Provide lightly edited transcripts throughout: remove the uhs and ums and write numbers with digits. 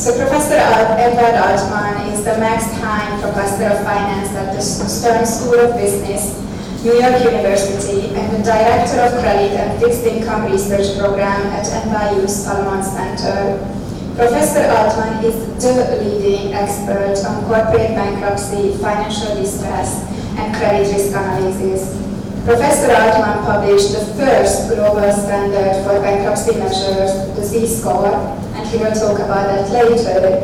So Professor Edward Altman is the Max Hine Professor of Finance at the Stern School of Business, New York University, and the Director of Credit and Fixed Income Research Program at NYU's Solomon Center. Professor Altman is the leading expert on corporate bankruptcy, financial distress, and credit risk analysis. Professor Altman published the first global standard for bankruptcy measures, the Z-score, and he will talk about that later.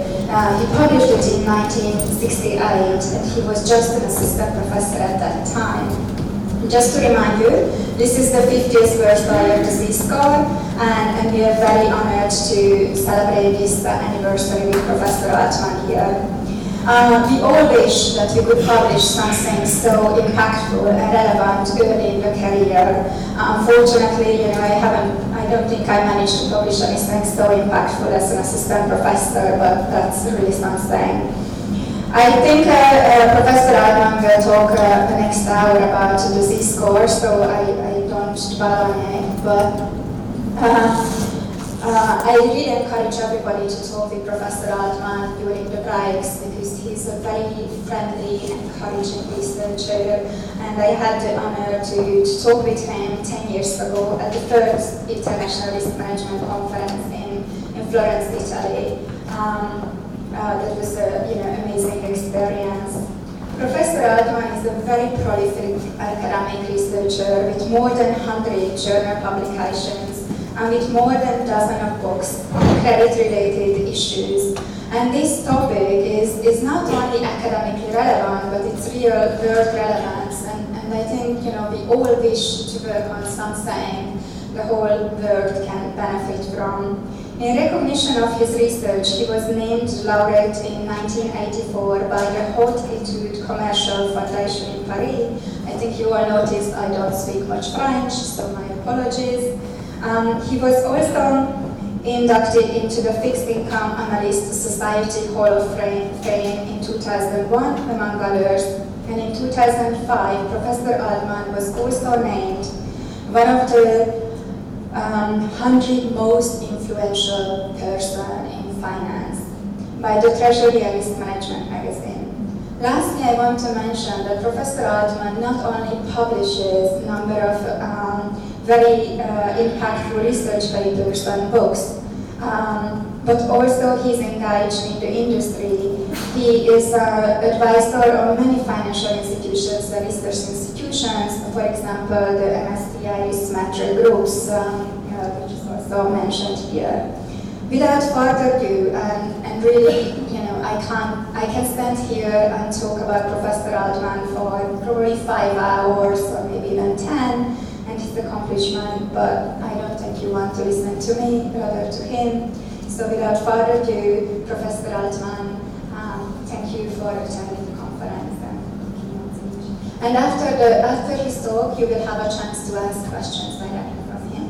He published it in 1968, and he was just an assistant professor at that time. Just to remind you, this is the 50th birthday of the Z-score, and we are very honored to celebrate this anniversary with Professor Altman here. We all wish that we could publish something so impactful and relevant early in the career. Unfortunately, I don't think I managed to publish anything so impactful as an assistant professor, but that's really something. I think Professor Altman will talk the next hour about the Z-score, so I don't dwell on it, but I really encourage everybody to talk with Professor Altman during the breaks because he's a very friendly, encouraging researcher, and I had the honor to talk with him 10 years ago at the first International Risk Management Conference in Florence, Italy. That was an amazing experience. Professor Altman is a very prolific academic researcher with more than 100 journal publications and with more than a dozen of books on credit-related issues. And this topic is not only academically relevant, but it's real world relevance. And I think we all wish to work on something the whole world can benefit from. In recognition of his research, he was named laureate in 1984 by the Haute Étude Commerciale Foundation in Paris. I think you all noticed I don't speak much French, so my apologies. He was also inducted into the Fixed Income Analyst Society Hall of Fame in 2001, among others. And in 2005, Professor Altman was also named one of the 100 most influential person in finance by the Treasury and Risk Management magazine. Lastly, I want to mention that Professor Altman not only publishes a number of very impactful research papers and books, but also he's engaged in the industry. He is an advisor on many financial institutions and research institutions, for example, the MSCI Risk Matter groups, which is also mentioned here. Without further ado, and really, I can stand here and talk about Professor Altman for probably 5 hours or maybe even 10, and his accomplishment, but I don't think you want to listen to me, rather to him. So without further ado, Professor Altman, thank you for attending the conference and keynote speech. And after his talk, you will have a chance to ask questions directly from him.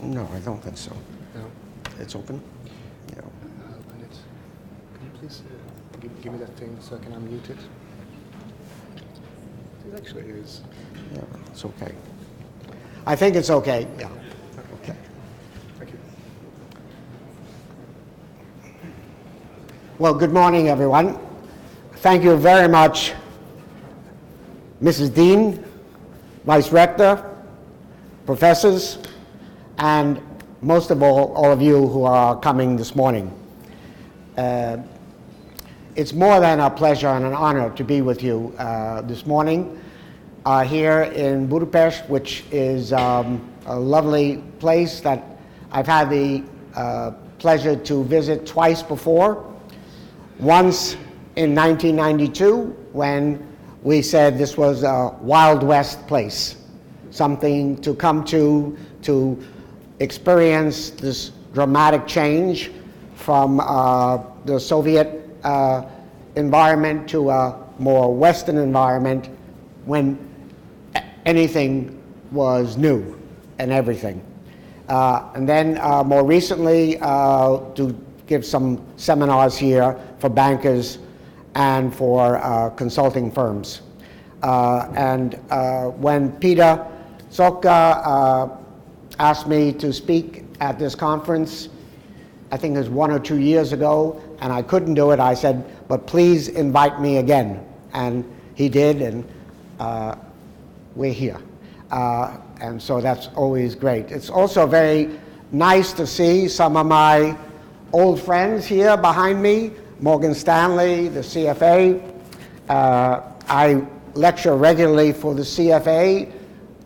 No, I don't think so. No. It's open? Yeah. Open it. Can you please give me that thing so I can unmute it? It actually is. Yeah, it's okay. I think it's okay. Yeah. Okay. Thank you. Well, good morning, everyone. Thank you very much, Mrs. Dean, Vice Rector, professors, and most of all of you who are coming this morning. It's more than a pleasure and an honor to be with you this morning here in Budapest, which is a lovely place that I've had the pleasure to visit twice before. Once in 1992, when we said this was a Wild West place, something to come to experience this dramatic change from the Soviet environment to a more Western environment when anything was new and everything. And then more recently to give some seminars here for bankers and for consulting firms. And when Peter Zsuzsa asked me to speak at this conference, I think it was 1 or 2 years ago, and I couldn't do it, I said, but please invite me again. And he did, and we're here. And so that's always great. It's also very nice to see some of my old friends here behind me, Morgan Stanley, the CFA. I lecture regularly for the CFA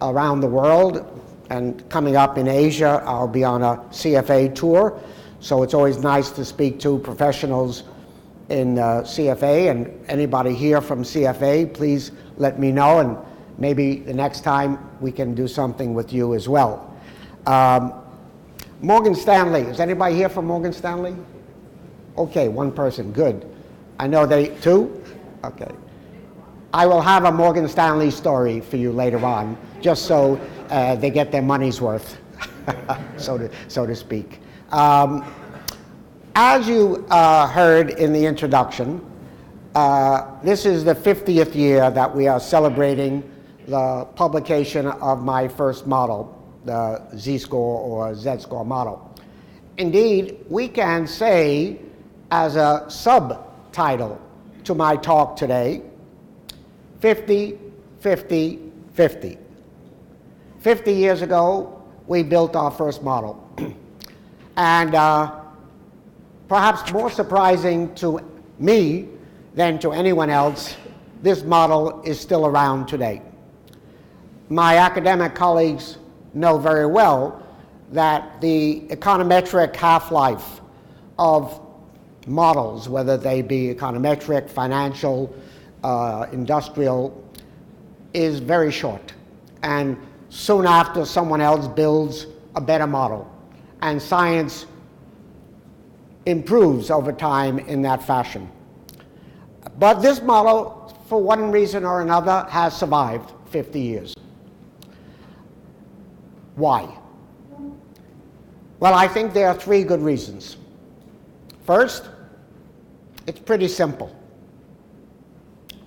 around the world, and coming up in Asia, I'll be on a CFA tour. So it's always nice to speak to professionals in CFA, and anybody here from CFA, please let me know, and maybe the next time we can do something with you as well. Morgan Stanley, is anybody here from Morgan Stanley? Okay, one person, good. I know two? Okay. I will have a Morgan Stanley story for you later on, just so they get their money's worth, so to speak. As you heard in the introduction, this is the 50th year that we are celebrating the publication of my first model, the Z-score or Z-score model. Indeed, we can say as a subtitle to my talk today, 50, 50, 50. 50 years ago, we built our first model. And perhaps more surprising to me than to anyone else, this model is still around today. My academic colleagues know very well that the econometric half-life of models, whether they be econometric, financial, industrial, is very short. And soon after, someone else builds a better model. And science improves over time in that fashion. But this model, for one reason or another, has survived 50 years. Why? Well, I think there are 3 good reasons. First, it's pretty simple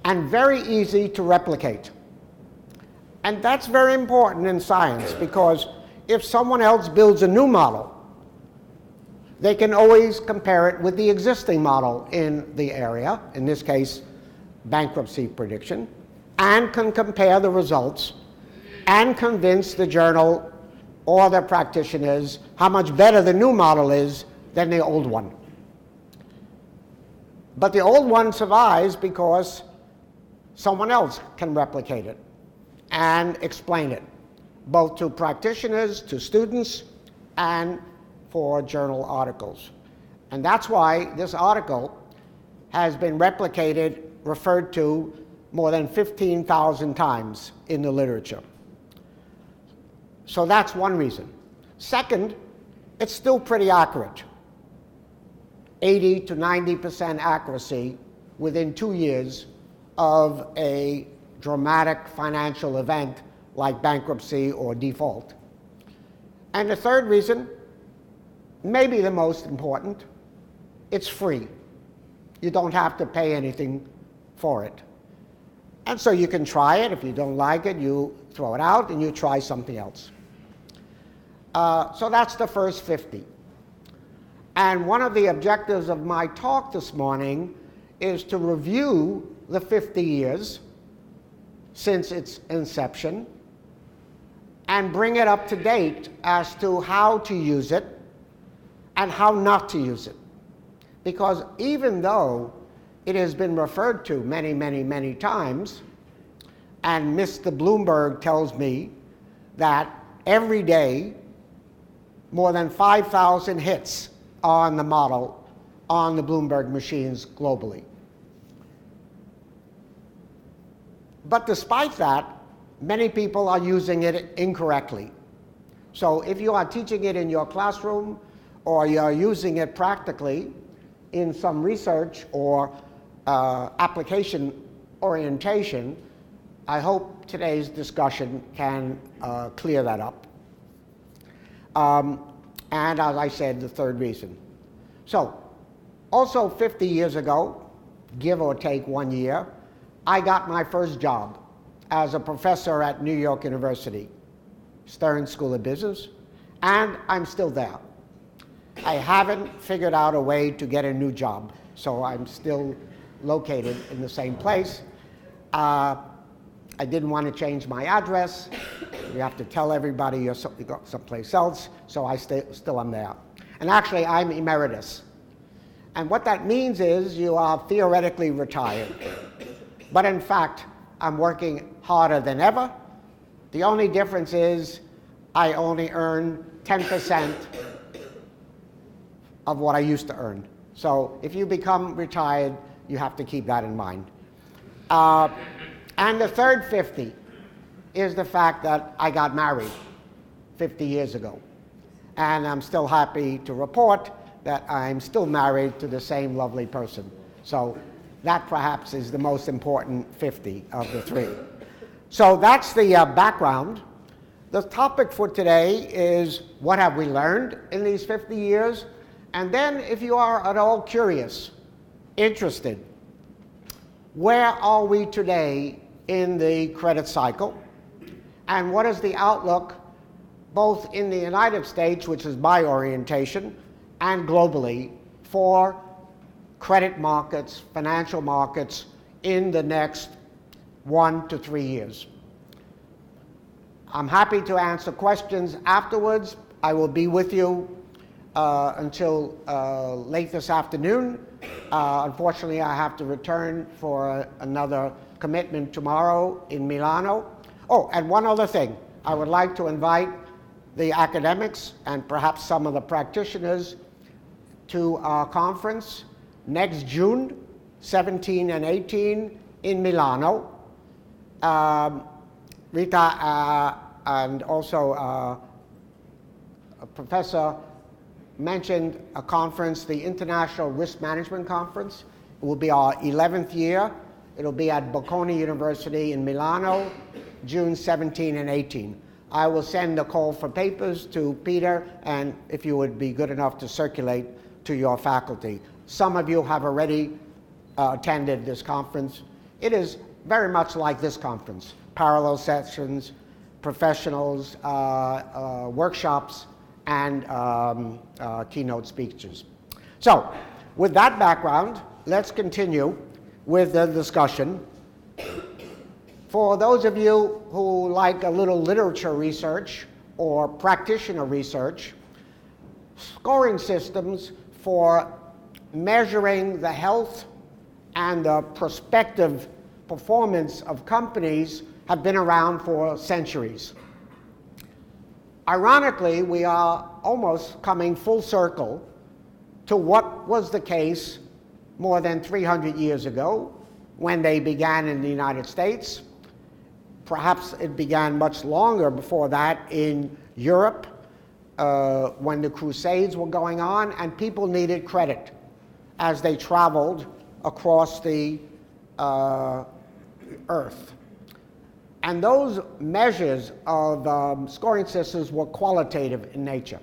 and very easy to replicate. And that's very important in science, because if someone else builds a new model, they can always compare it with the existing model in the area, in this case, bankruptcy prediction, and can compare the results and convince the journal or their practitioners how much better the new model is than the old one. But the old one survives because someone else can replicate it and explain it, both to practitioners, to students, and for journal articles. And that's why this article has been replicated, referred to more than 15,000 times in the literature. So that's one reason. Second, it's still pretty accurate. 80 to 90% accuracy within 2 years of a dramatic financial event like bankruptcy or default. And the third reason, maybe the most important, it's free. You don't have to pay anything for it. And so you can try it. If you don't like it, you throw it out and you try something else. So that's the first 50. And one of the objectives of my talk this morning is to review the 50 years since its inception and bring it up to date as to how to use it and how not to use it. Because even though it has been referred to many, many, many times, and Mr. Bloomberg tells me that every day more than 5,000 hits on the model on the Bloomberg machines globally. But despite that, many people are using it incorrectly. So if you are teaching it in your classroom or you are using it practically in some research or application orientation, I hope today's discussion can clear that up. And as I said, the third reason. So, also 50 years ago, give or take 1 year, I got my first job as a professor at New York University, Stern School of Business, and I'm still there. I haven't figured out a way to get a new job, so I'm still located in the same place. I didn't want to change my address. You have to tell everybody you're someplace else, so I still am there. And actually, I'm emeritus. And what that means is you are theoretically retired. But in fact, I'm working harder than ever. The only difference is I only earn 10% of what I used to earn. So if you become retired, you have to keep that in mind. And the third 50 is the fact that I got married 50 years ago. And I'm still happy to report that I'm still married to the same lovely person. So that perhaps is the most important 50 of the three. So that's the background. The topic for today is what have we learned in these 50 years? And then if you are at all curious, interested, where are we today in the credit cycle? And what is the outlook both in the United States, which is my orientation, and globally for credit markets, financial markets in the next 1 to 3 years. I'm happy to answer questions afterwards. I will be with you until late this afternoon. Unfortunately, I have to return for another commitment tomorrow in Milano. Oh, and one other thing. I would like to invite the academics and perhaps some of the practitioners to our conference next June 17 and 18 in Milano. Rita and also a professor mentioned a conference, the International Risk Management Conference. It will be our 11th year. It'll be at Bocconi University in Milano, June 17 and 18. I will send a call for papers to Peter, and if you would be good enough to circulate to your faculty. Some of you have already attended this conference. It is very much like this conference. Parallel sessions, professionals, workshops, and keynote speeches. So, with that background, let's continue with the discussion. For those of you who like a little literature research or practitioner research, scoring systems for measuring the health and the prospective performance of companies have been around for centuries. Ironically, we are almost coming full circle to what was the case more than 300 years ago when they began in the United States. Perhaps it began much longer before that in Europe when the Crusades were going on and people needed credit as they traveled across the earth. And those measures of scoring systems were qualitative in nature.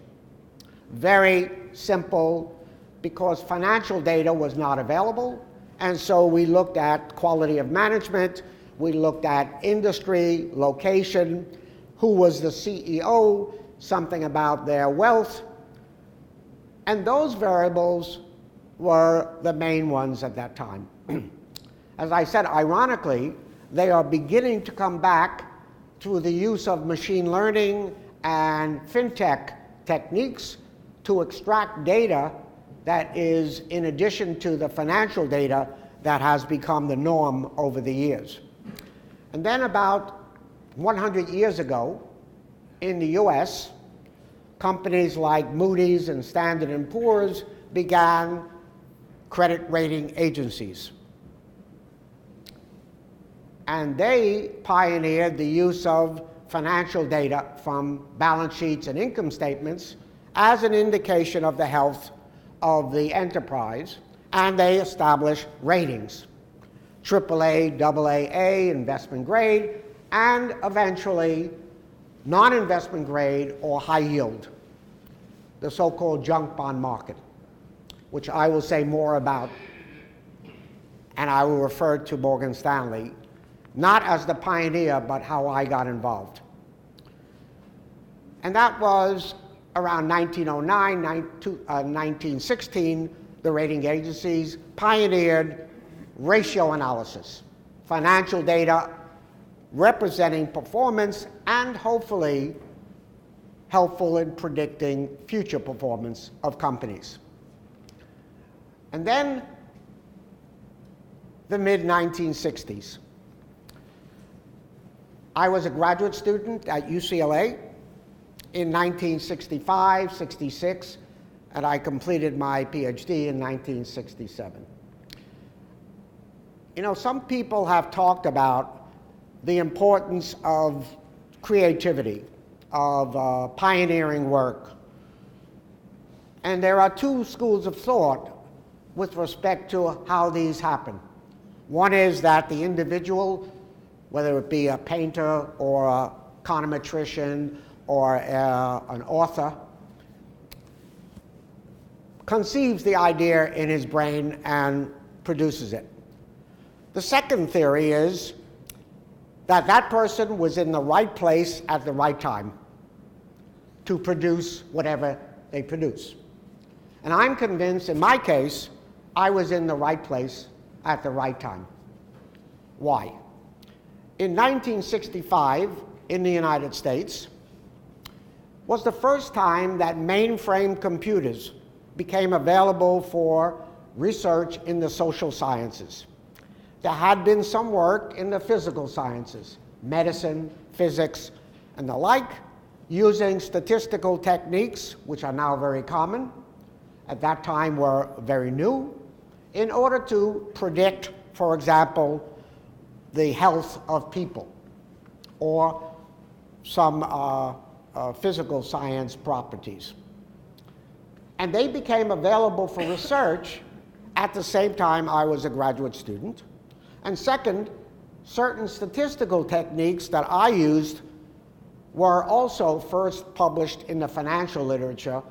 Very simple, because financial data was not available, and so we looked at quality of management, we looked at industry, location, who was the CEO, something about their wealth, and those variables were the main ones at that time. As I said, ironically, they are beginning to come back through the use of machine learning and fintech techniques to extract data that is in addition to the financial data that has become the norm over the years. And then about 100 years ago, in the US, companies like Moody's and Standard & Poor's began credit rating agencies. And they pioneered the use of financial data from balance sheets and income statements as an indication of the health of the enterprise, and they established ratings, AAA, AA, investment grade, and eventually non-investment grade or high yield. the so-called junk bond market, which I will say more about, and I will refer to Morgan Stanley, not as the pioneer, but how I got involved. And that was around 1909, 1916, the rating agencies pioneered ratio analysis, financial data representing performance and hopefully helpful in predicting future performance of companies. And then the mid-1960s. I was a graduate student at UCLA in 1965, 66, and I completed my PhD in 1967. You know, some people have talked about the importance of creativity, of pioneering work. And there are two schools of thought with respect to how these happen. One is that the individual, whether it be a painter or a econometrician or an author, conceives the idea in his brain and produces it. The second theory is that that person was in the right place at the right time to produce whatever they produce. And I'm convinced, in my case, I was in the right place at the right time. Why? In 1965, in the United States, was the first time that mainframe computers became available for research in the social sciences. There had been some work in the physical sciences, medicine, physics, and the like, using statistical techniques, which are now very common, at that time were very new, in order to predict, for example, the health of people or some physical science properties. And they became available for research at the same time I was a graduate student. And second, certain statistical techniques that I used were also first published in the financial literature,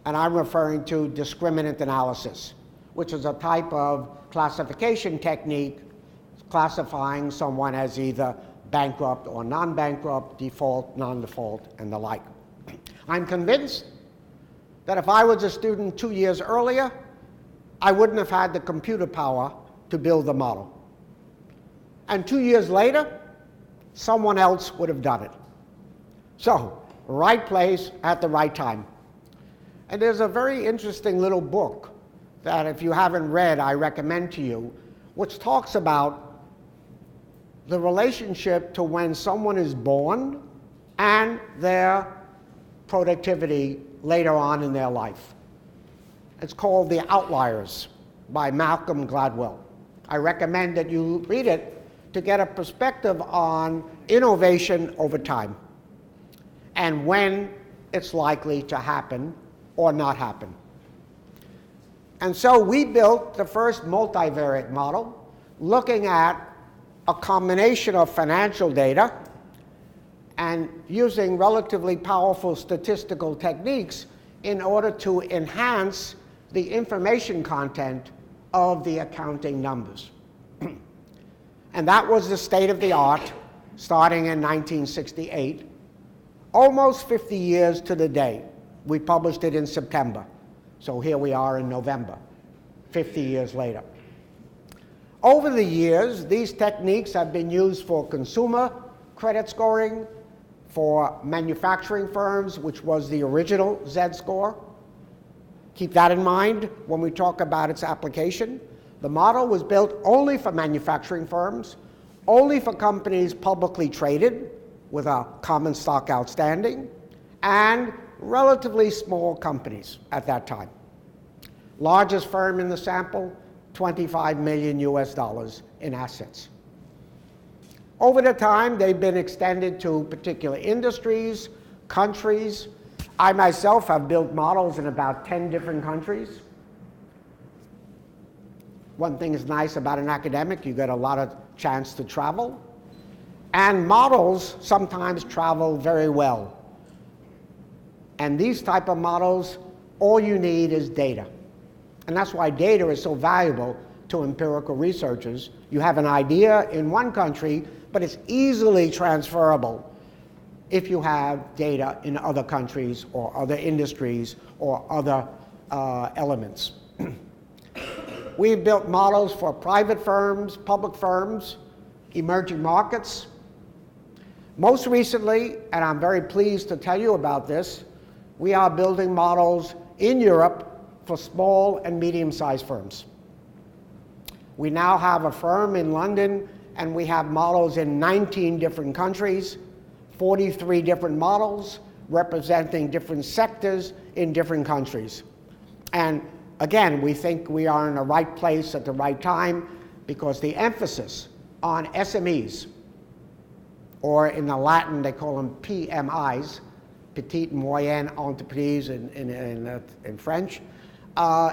and I'm referring to discriminant analysis, which is a type of classification technique classifying someone as either bankrupt or non-bankrupt, default, non-default, and the like. I'm convinced that if I was a student 2 years earlier, I wouldn't have had the computer power to build the model. And 2 years later, someone else would have done it. So, right place at the right time. And there's a very interesting little book that if you haven't read, I recommend to you, which talks about the relationship to when someone is born and their productivity later on in their life. It's called The Outliers by Malcolm Gladwell. I recommend that you read it to get a perspective on innovation over time and when it's likely to happen or not happen. And so we built the first multivariate model looking at a combination of financial data and using relatively powerful statistical techniques in order to enhance the information content of the accounting numbers. And that was the state of the art starting in 1968, almost 50 years to the day. We published it in September, so here we are in November, 50 years later. Over the years, these techniques have been used for consumer credit scoring, for manufacturing firms, which was the original Z-score. Keep that in mind when we talk about its application. The model was built only for manufacturing firms, only for companies publicly traded with a common stock outstanding, and relatively small companies at that time. Largest firm in the sample, $25 million US in assets. Over the time, they've been extended to particular industries, countries. I myself have built models in about 10 different countries. One thing is nice about an academic, you get a lot of chance to travel. And models sometimes travel very well. And these type of models all you need is data. And that's why data is so valuable to empirical researchers. You have an idea in one country, but it's easily transferable if you have data in other countries or other industries or other elements. We've built models for private firms, public firms, emerging markets. Most recently, and I'm very pleased to tell you about this, we are building models in Europe for small and medium-sized firms. We now have a firm in London, and we have models in 19 different countries, 43 different models representing different sectors in different countries. And again, we think we are in the right place at the right time because the emphasis on SMEs, or in the Latin they call them PMIs, Petite and Moyenne Entreprises in French,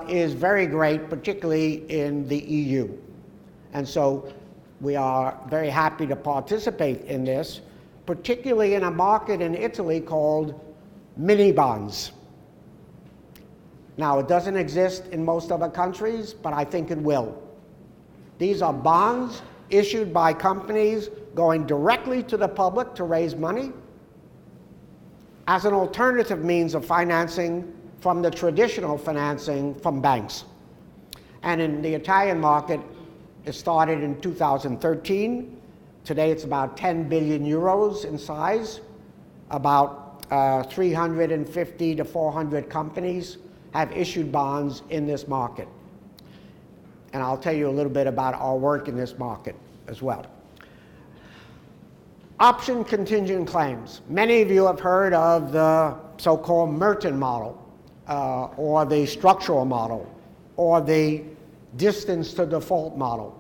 is very great, particularly in the EU. And so we are very happy to participate in this, particularly in a market in Italy called mini bonds. Now, it doesn't exist in most other countries, but I think it will. These are bonds issued by companies going directly to the public to raise money as an alternative means of financing from the traditional financing from banks. And in the Italian market, it started in 2013. Today it's about 10 billion euros in size. About 350 to 400 companies have issued bonds in this market. And I'll tell you a little bit about our work in this market as well. Option contingent claims. Many of you have heard of the so-called Merton model, or the structural model, or the distance to default model.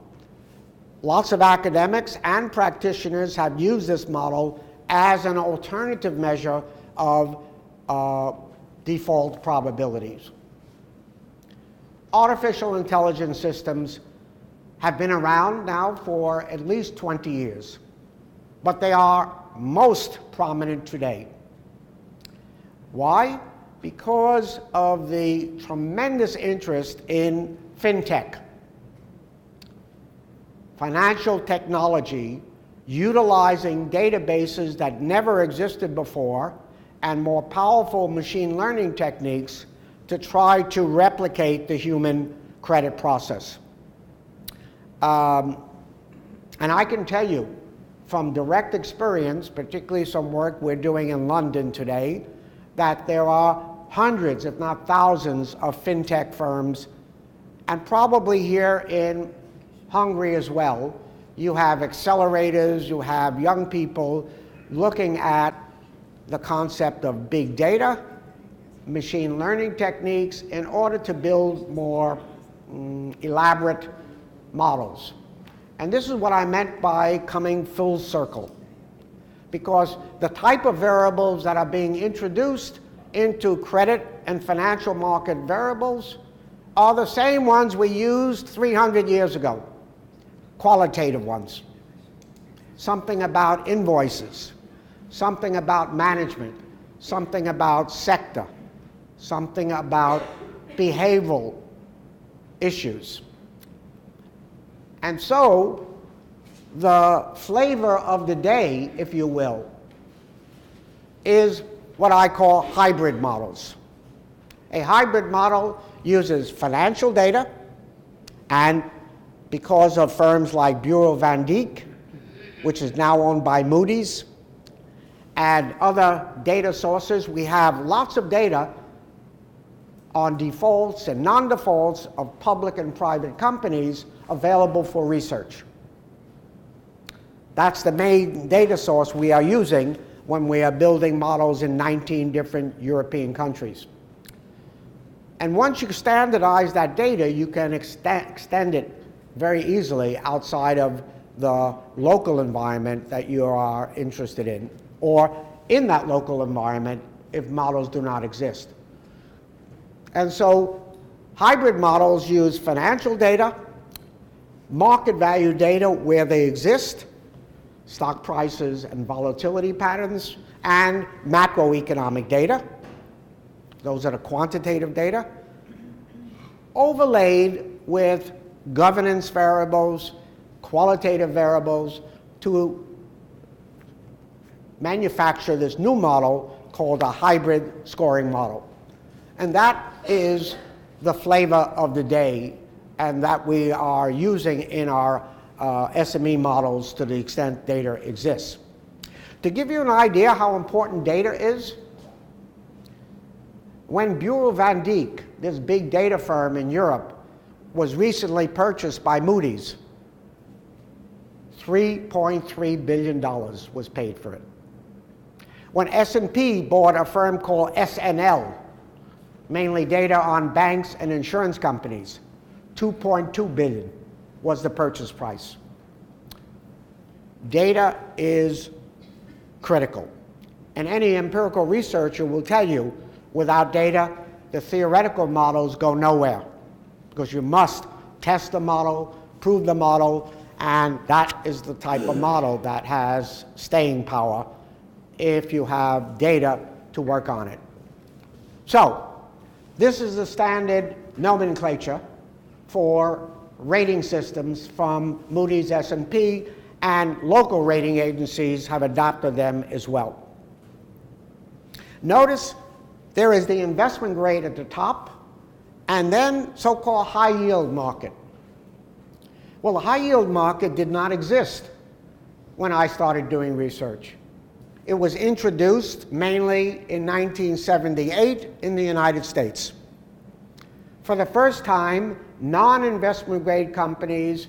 Lots of academics and practitioners have used this model as an alternative measure of default probabilities. Artificial intelligence systems have been around now for at least 20 years, but they are most prominent today. Why? Because of the tremendous interest in fintech. Financial technology utilizing databases that never existed before and more powerful machine learning techniques to try to replicate the human credit process. And I can tell you from direct experience, particularly some work we're doing in London today, that there are hundreds, if not thousands, of fintech firms, and probably here in Hungary as well. You have accelerators, you have young people looking at the concept of big data, machine learning techniques in order to build more elaborate models. And this is what I meant by coming full circle, because the type of variables that are being introduced into credit and financial market variables are the same ones we used 300 years ago, qualitative ones. Something about invoices, something about management, something about sector, something about behavioral issues. And so the flavor of the day, if you will, is what I call hybrid models. A hybrid model uses financial data, and because of firms like Bureau van Dijk, which is now owned by Moody's, and other data sources, we have lots of data on defaults and non-defaults of public and private companies available for research. That's the main data source we are using when we are building models in 19 different European countries. And once you standardize that data, you can extend it very easily outside of the local environment that you are interested in, or in that local environment if models do not exist. And so hybrid models use financial data, market value data where they exist, stock prices and volatility patterns, and macroeconomic data those are the quantitative data, overlaid with governance variables, qualitative variables, to manufacture this new model called a hybrid scoring model. And that is the flavor of the day, and that we are using in our SME models to the extent data exists. To give you an idea how important data is, when Bureau van Dijk, this big data firm in Europe, was recently purchased by Moody's, $3.3 billion was paid for it. When S&P bought a firm called SNL, mainly data on banks and insurance companies, $2.2 billion was the purchase price. Data is critical. And any empirical researcher will tell you, without data, the theoretical models go nowhere, because you must test the model, prove the model, and that is the type of model that has staying power if you have data to work on it. So, this is the standard nomenclature for rating systems from Moody's, S&P, and local rating agencies have adopted them as well. Notice there is the investment grade at the top, and then so-called high yield market. Well, the high yield market did not exist when I started doing research. It was introduced mainly in 1978 in the United States. For the first time, non-investment grade companies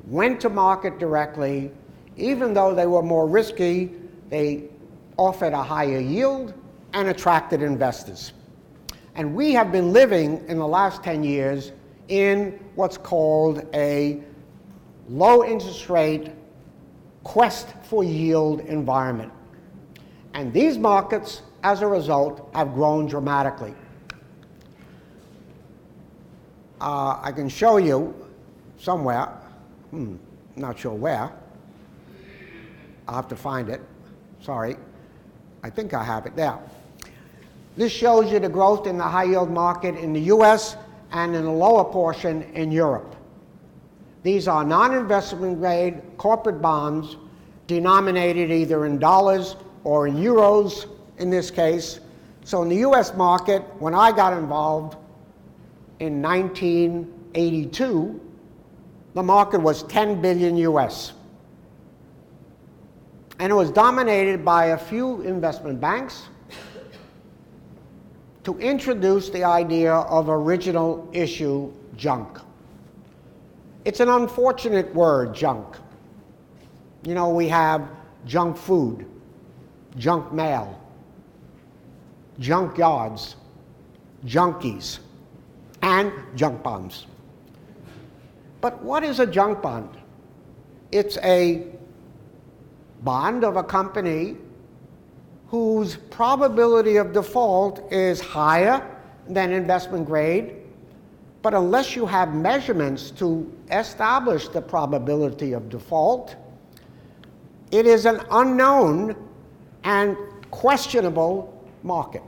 went to market directly. Even though they were more risky, they offered a higher yield and attracted investors. And we have been living in the last 10 years in what's called a low interest rate quest for yield environment. And these markets, as a result, have grown dramatically. I can show you somewhere, not sure where. I'll have to find it. Sorry. I think I have it there. This shows you the growth in the high yield market in the US and in the lower portion in Europe. These are non-investment grade corporate bonds denominated either in dollars or in euros in this case. So in the US market, when I got involved in 1982, the market was 10 billion US. And it was dominated by a few investment banks to introduce the idea of original issue junk. It's an unfortunate word, junk. You know, we have junk food, junk mail, junk yards, junkies, and junk bonds. But what is a junk bond? It's a bond of a company whose probability of default is higher than investment grade, but unless you have measurements to establish the probability of default, it is an unknown and questionable market.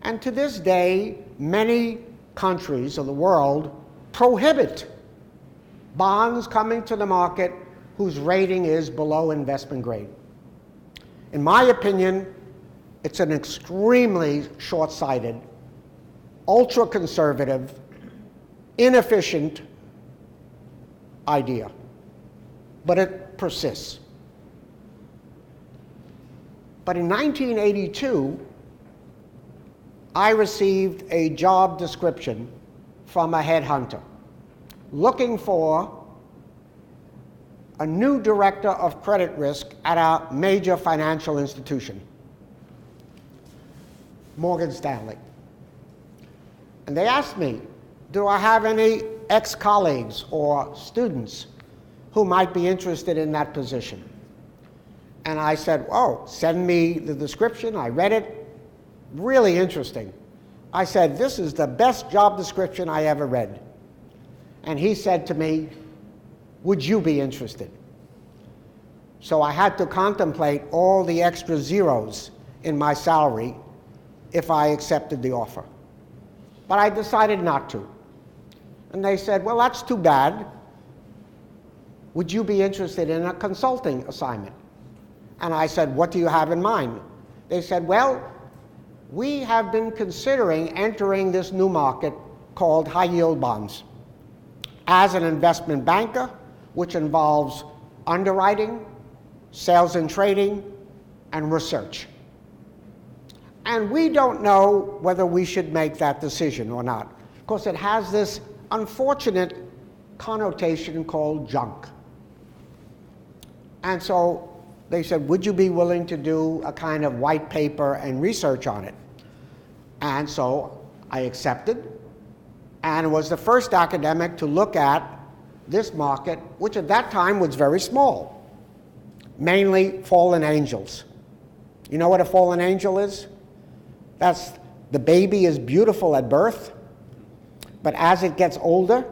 And to this day, many countries of the world prohibit bonds coming to the market whose rating is below investment grade. In my opinion, it's an extremely short-sighted, ultra-conservative, inefficient idea, but it persists. But in 1982, I received a job description from a headhunter looking for a new director of credit risk at a major financial institution, Morgan Stanley. And they asked me, do I have any ex-colleagues or students who might be interested in that position? And I said, oh, send me the description. I read it. Really interesting. I said, this is the best job description I ever read. And he said to me, would you be interested? So I had to contemplate all the extra zeros in my salary if I accepted the offer. But I decided not to. And they said, well, that's too bad. Would you be interested in a consulting assignment? And I said, what do you have in mind? They said, well, we have been considering entering this new market called high-yield bonds as an investment banker, which involves underwriting, sales and trading, and research. And we don't know whether we should make that decision or not, because it has this unfortunate connotation called junk. And so they said, would you be willing to do a kind of white paper and research on it? And so I accepted, and was the first academic to look at this market, which at that time was very small, mainly fallen angels. You know what a fallen angel is? That's the baby is beautiful at birth, but as it gets older,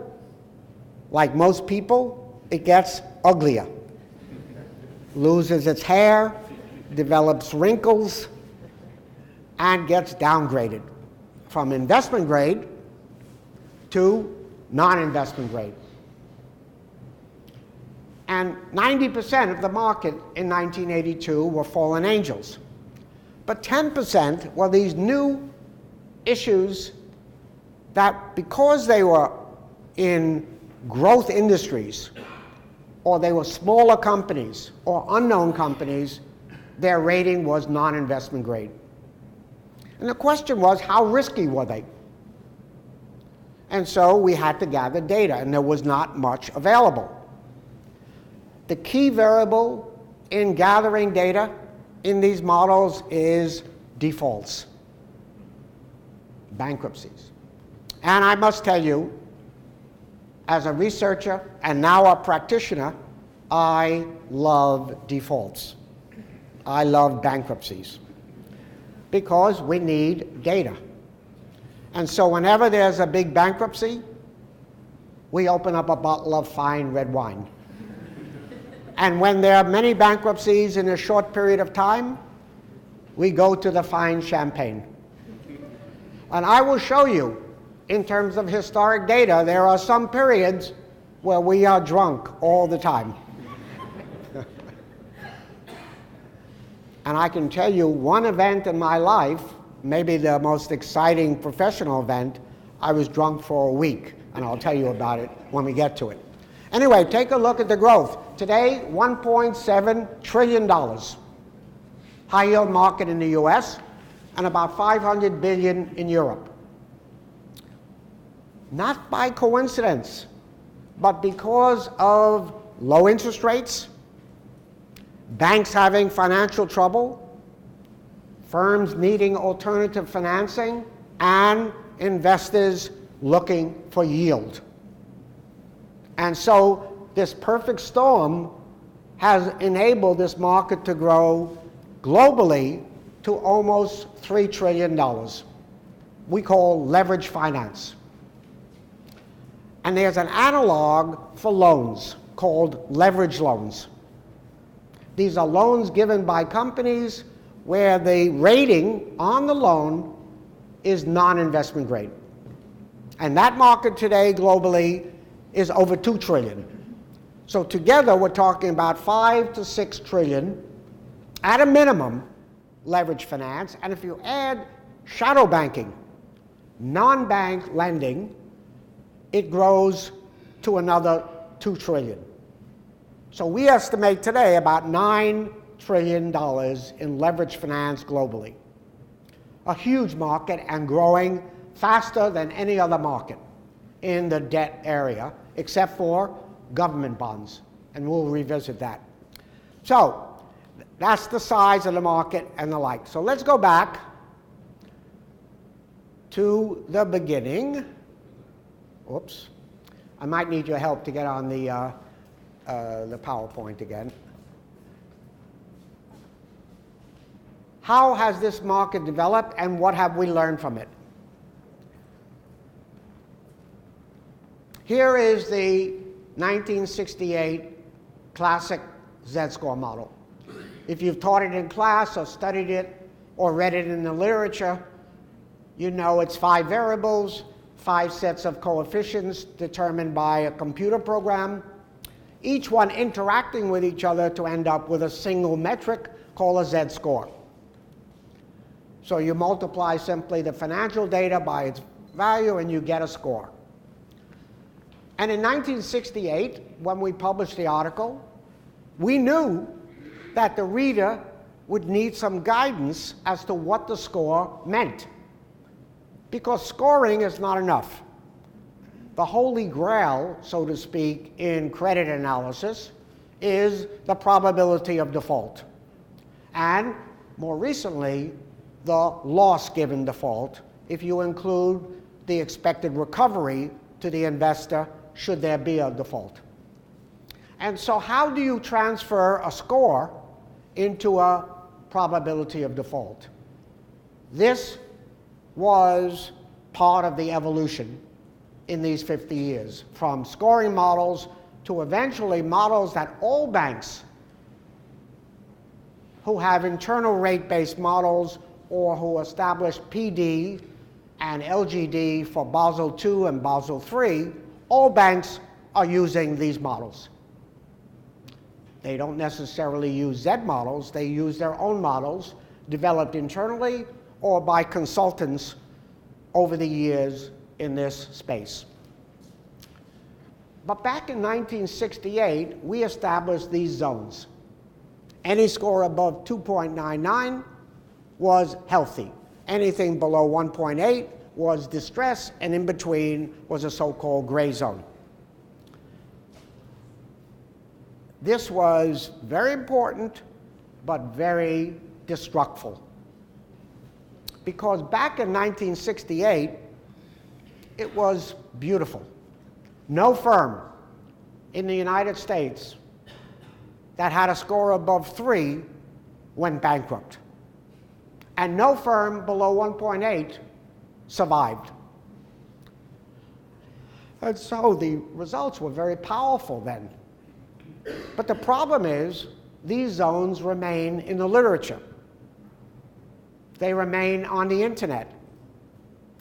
like most people, it gets uglier. Loses its hair, develops wrinkles, and gets downgraded from investment grade to non-investment grade. And 90% of the market in 1982 were fallen angels. But 10% were these new issues that, because they were in growth industries, or they were smaller companies or unknown companies, their rating was non-investment grade. And the question was, how risky were they? And so we had to gather data, and there was not much available. The key variable in gathering data in these models is defaults, bankruptcies. And I must tell you, as a researcher and now a practitioner, I love defaults. I love bankruptcies because we need data. And so whenever there's a big bankruptcy, we open up a bottle of fine red wine. And when there are many bankruptcies in a short period of time, we go to the fine champagne. And I will show you, in terms of historic data, there are some periods where we are drunk all the time. And I can tell you one event in my life, maybe the most exciting professional event, I was drunk for a week, and I'll tell you about it when we get to it. Anyway, take a look at the growth. Today, $1.7 trillion. High yield market in the US, and about $500 billion in Europe. Not by coincidence, but because of low interest rates, banks having financial trouble, firms needing alternative financing, and investors looking for yield. And so this perfect storm has enabled this market to grow globally to almost $3 trillion. We call leverage finance. And there's an analog for loans called leverage loans. These are loans given by companies where the rating on the loan is non-investment grade. And that market today globally is over $2 trillion. So together we're talking about $5 to $6 trillion at a minimum leverage finance. And if you add shadow banking, non-bank lending, it grows to another $2 trillion. So we estimate today about $9 trillion in leverage finance globally. A huge market and growing faster than any other market in the debt area, except for government bonds, and we'll revisit that. So that's the size of the market and the like. So let's go back to the beginning. Oops. I might need your help to get on the PowerPoint again. How has this market developed, and what have we learned from it? Here is the 1968 classic Z-score model. If you've taught it in class or studied it or read it in the literature, You know it's 5 variables, 5 sets of coefficients determined by a computer program, each one interacting with each other to end up with a single metric called a Z-score. So you multiply simply the financial data by its value and you get a score. And in 1968, when we published the article, we knew that the reader would need some guidance as to what the score meant, because scoring is not enough. The holy grail, so to speak, in credit analysis is the probability of default, and more recently, the loss given default, if you include the expected recovery to the investor should there be a default. And so how do you transfer a score into a probability of default? This was part of the evolution in these 50 years, from scoring models to eventually models that all banks who have internal rate-based models or who establish PD and LGD for Basel II and Basel III, all banks are using these models. They don't necessarily use Z models, they use their own models developed internally or by consultants over the years in this space. But back in 1968, we established these zones. Any score above 2.99 was healthy. Anything below 1.8 was distress, and in between was a so-called gray zone. This was very important, but very destructive. Because back in 1968, it was beautiful. No firm in the United States that had a score above 3 went bankrupt. And no firm below 1.8 survived. And so the results were very powerful then. But the problem is, these zones remain in the literature. They remain on the internet.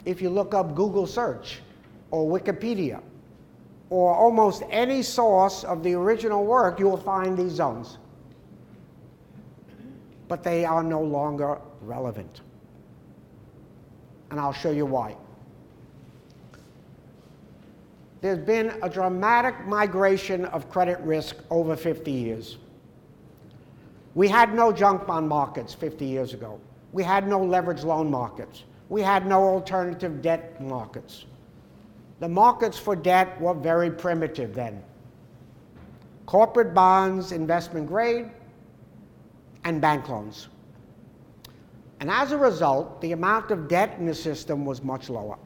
If you look up Google search or Wikipedia or almost any source of the original work, you will find these zones. But they are no longer relevant. And I'll show you why. There's been a dramatic migration of credit risk over 50 years. We had no junk bond markets 50 years ago. We had no leveraged loan markets. We had no alternative debt markets. The markets for debt were very primitive then. Corporate bonds, investment grade, and bank loans. And as a result, the amount of debt in the system was much lower.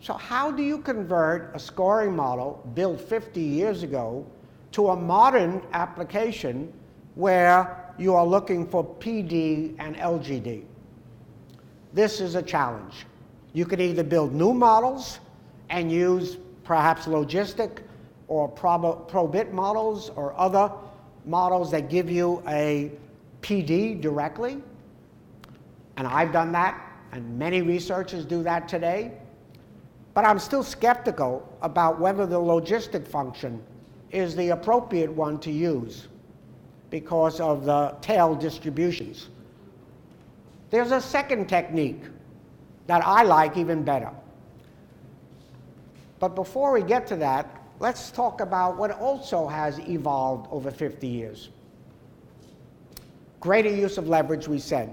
So how do you convert a scoring model built 50 years ago to a modern application where you are looking for PD and LGD? This is a challenge. You can either build new models and use perhaps logistic or pro-bit models or other models that give you a PD directly. And I've done that, and many researchers do that today. But I'm still skeptical about whether the logistic function is the appropriate one to use because of the tail distributions. There's a second technique that I like even better. But before we get to that, let's talk about what also has evolved over 50 years. Greater use of leverage, we said.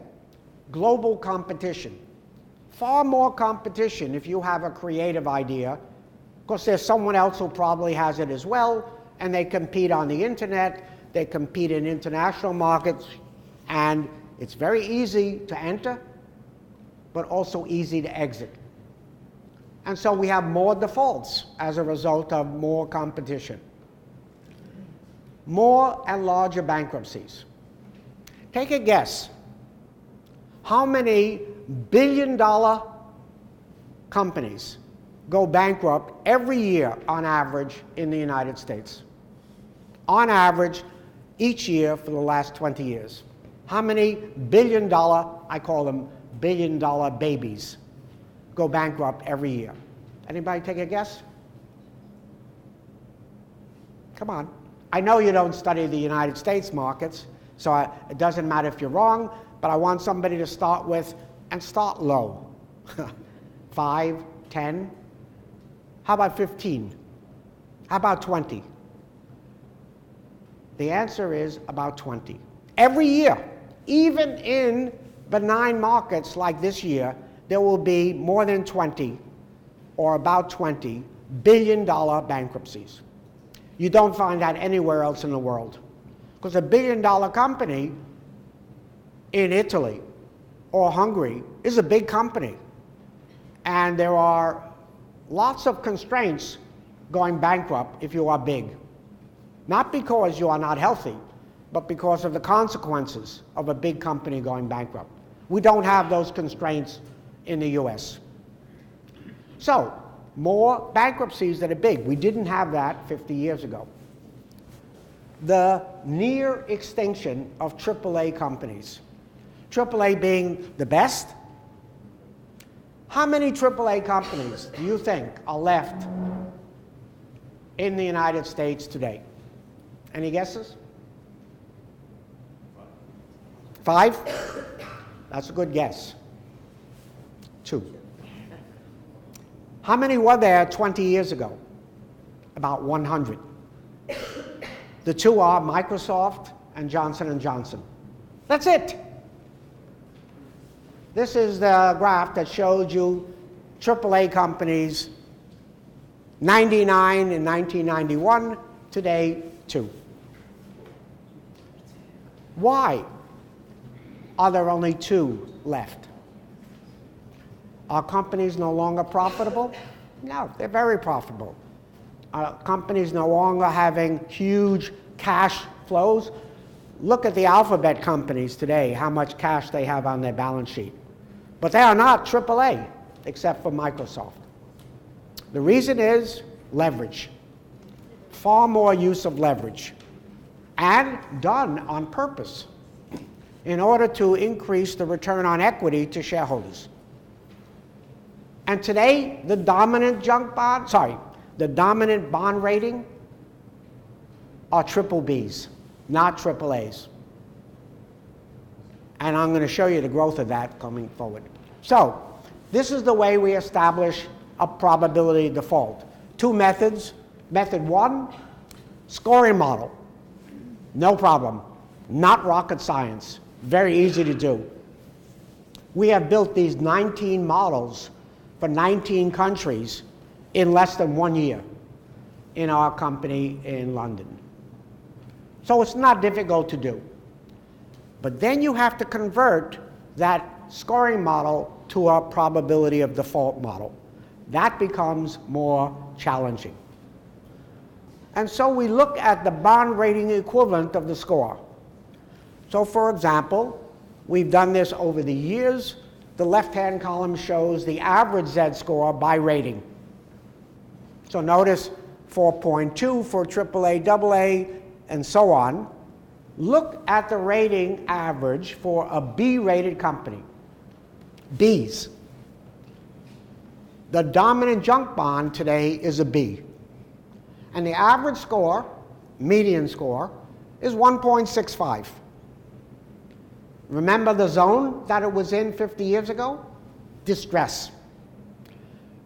Global competition. Far more competition if you have a creative idea, because there's someone else who probably has it as well, and they compete on the internet, they compete in international markets, and it's very easy to enter, but also easy to exit. And so we have more defaults as a result of more competition. More and larger bankruptcies. Take a guess. How many billion-dollar companies go bankrupt every year on average in the United States? On average, each year for the last 20 years. How many billion-dollar, I call them billion-dollar babies go bankrupt every year? Anybody take a guess? Come on. I know you don't study the United States markets, so it doesn't matter if you're wrong, but I want somebody to start with and start low. 5, 10. How about 15? How about 20? The answer is about 20. Every year, even in benign markets like this year, there will be more than 20 or about 20 billion-dollar bankruptcies. You don't find that anywhere else in the world. Because a billion-dollar company in Italy or Hungary is a big company. And there are lots of constraints going bankrupt if you are big. Not because you are not healthy, but because of the consequences of a big company going bankrupt. We don't have those constraints in the US. So, more bankruptcies that are big. We didn't have that 50 years ago. The near extinction of AAA companies. AAA being the best. How many AAA companies do you think are left in the United States today? Any guesses? 5? That's a good guess. 2. How many were there 20 years ago? About 100. The 2 are Microsoft and Johnson & Johnson. That's it. This is the graph that showed you AAA companies, 99 in 1991, today 2. Why are there only 2 left? Are companies no longer profitable? No, they're very profitable. Are companies no longer having huge cash flows? Look at the alphabet companies today, how much cash they have on their balance sheet. But they are not AAA, except for Microsoft. The reason is leverage. Far more use of leverage. And done on purpose in order to increase the return on equity to shareholders. And today, the dominant bond rating are triple Bs, not triple As. And I'm going to show you the growth of that coming forward. So, this is the way we establish a probability default. 2 methods. Method 1, scoring model. No problem. Not rocket science. Very easy to do. We have built these 19 models for 19 countries in less than 1 year in our company in London. So it's not difficult to do. But then you have to convert that scoring model to a probability of default model. That becomes more challenging. And so we look at the bond rating equivalent of the score. So for example, we've done this over the years. The left-hand column shows the average Z score by rating. So notice 4.2 for AAA, AA, and so on. Look at the rating average for a B-rated company. Bs. The dominant junk bond today is a B. And the average score, median score, is 1.65. Remember the zone that it was in 50 years ago? Distress.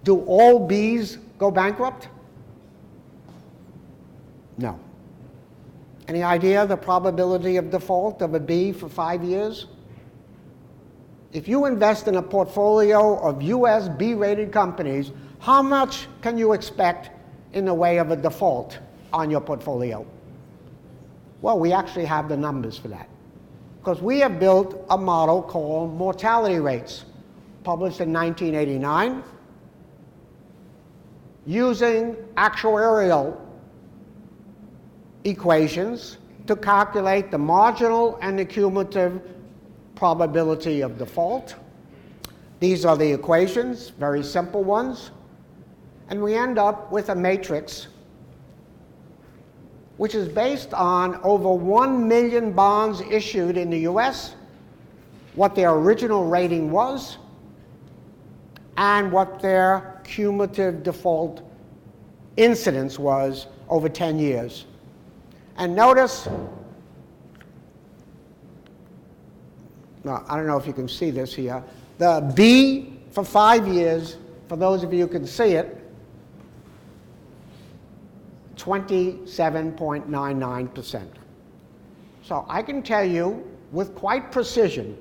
Do all Bs go bankrupt? No. Any idea the probability of default of a B for 5 years? If you invest in a portfolio of US B-rated companies, how much can you expect in the way of a default on your portfolio? Well, we actually have the numbers for that. Because we have built a model called mortality rates, published in 1989, using actuarial equations to calculate the marginal and the cumulative probability of default. These are the equations, very simple ones. And we end up with a matrix which is based on over 1 million bonds issued in the US what their original rating was and what their cumulative default incidence was over 10 years. And notice, no, I don't know if you can see this here, the B for 5 years, for those of you who can see it, 27.99%. So I can tell you with quite precision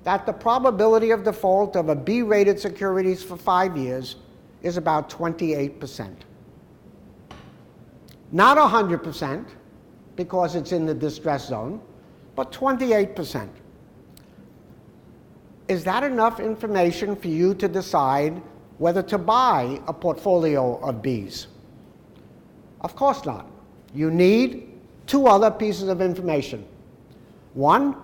that the probability of default of a B-rated securities for 5 years is about 28%. Not 100%, because it's in the distress zone, but 28%. Is that enough information for you to decide whether to buy a portfolio of Bs? Of course not. You need two other pieces of information. One,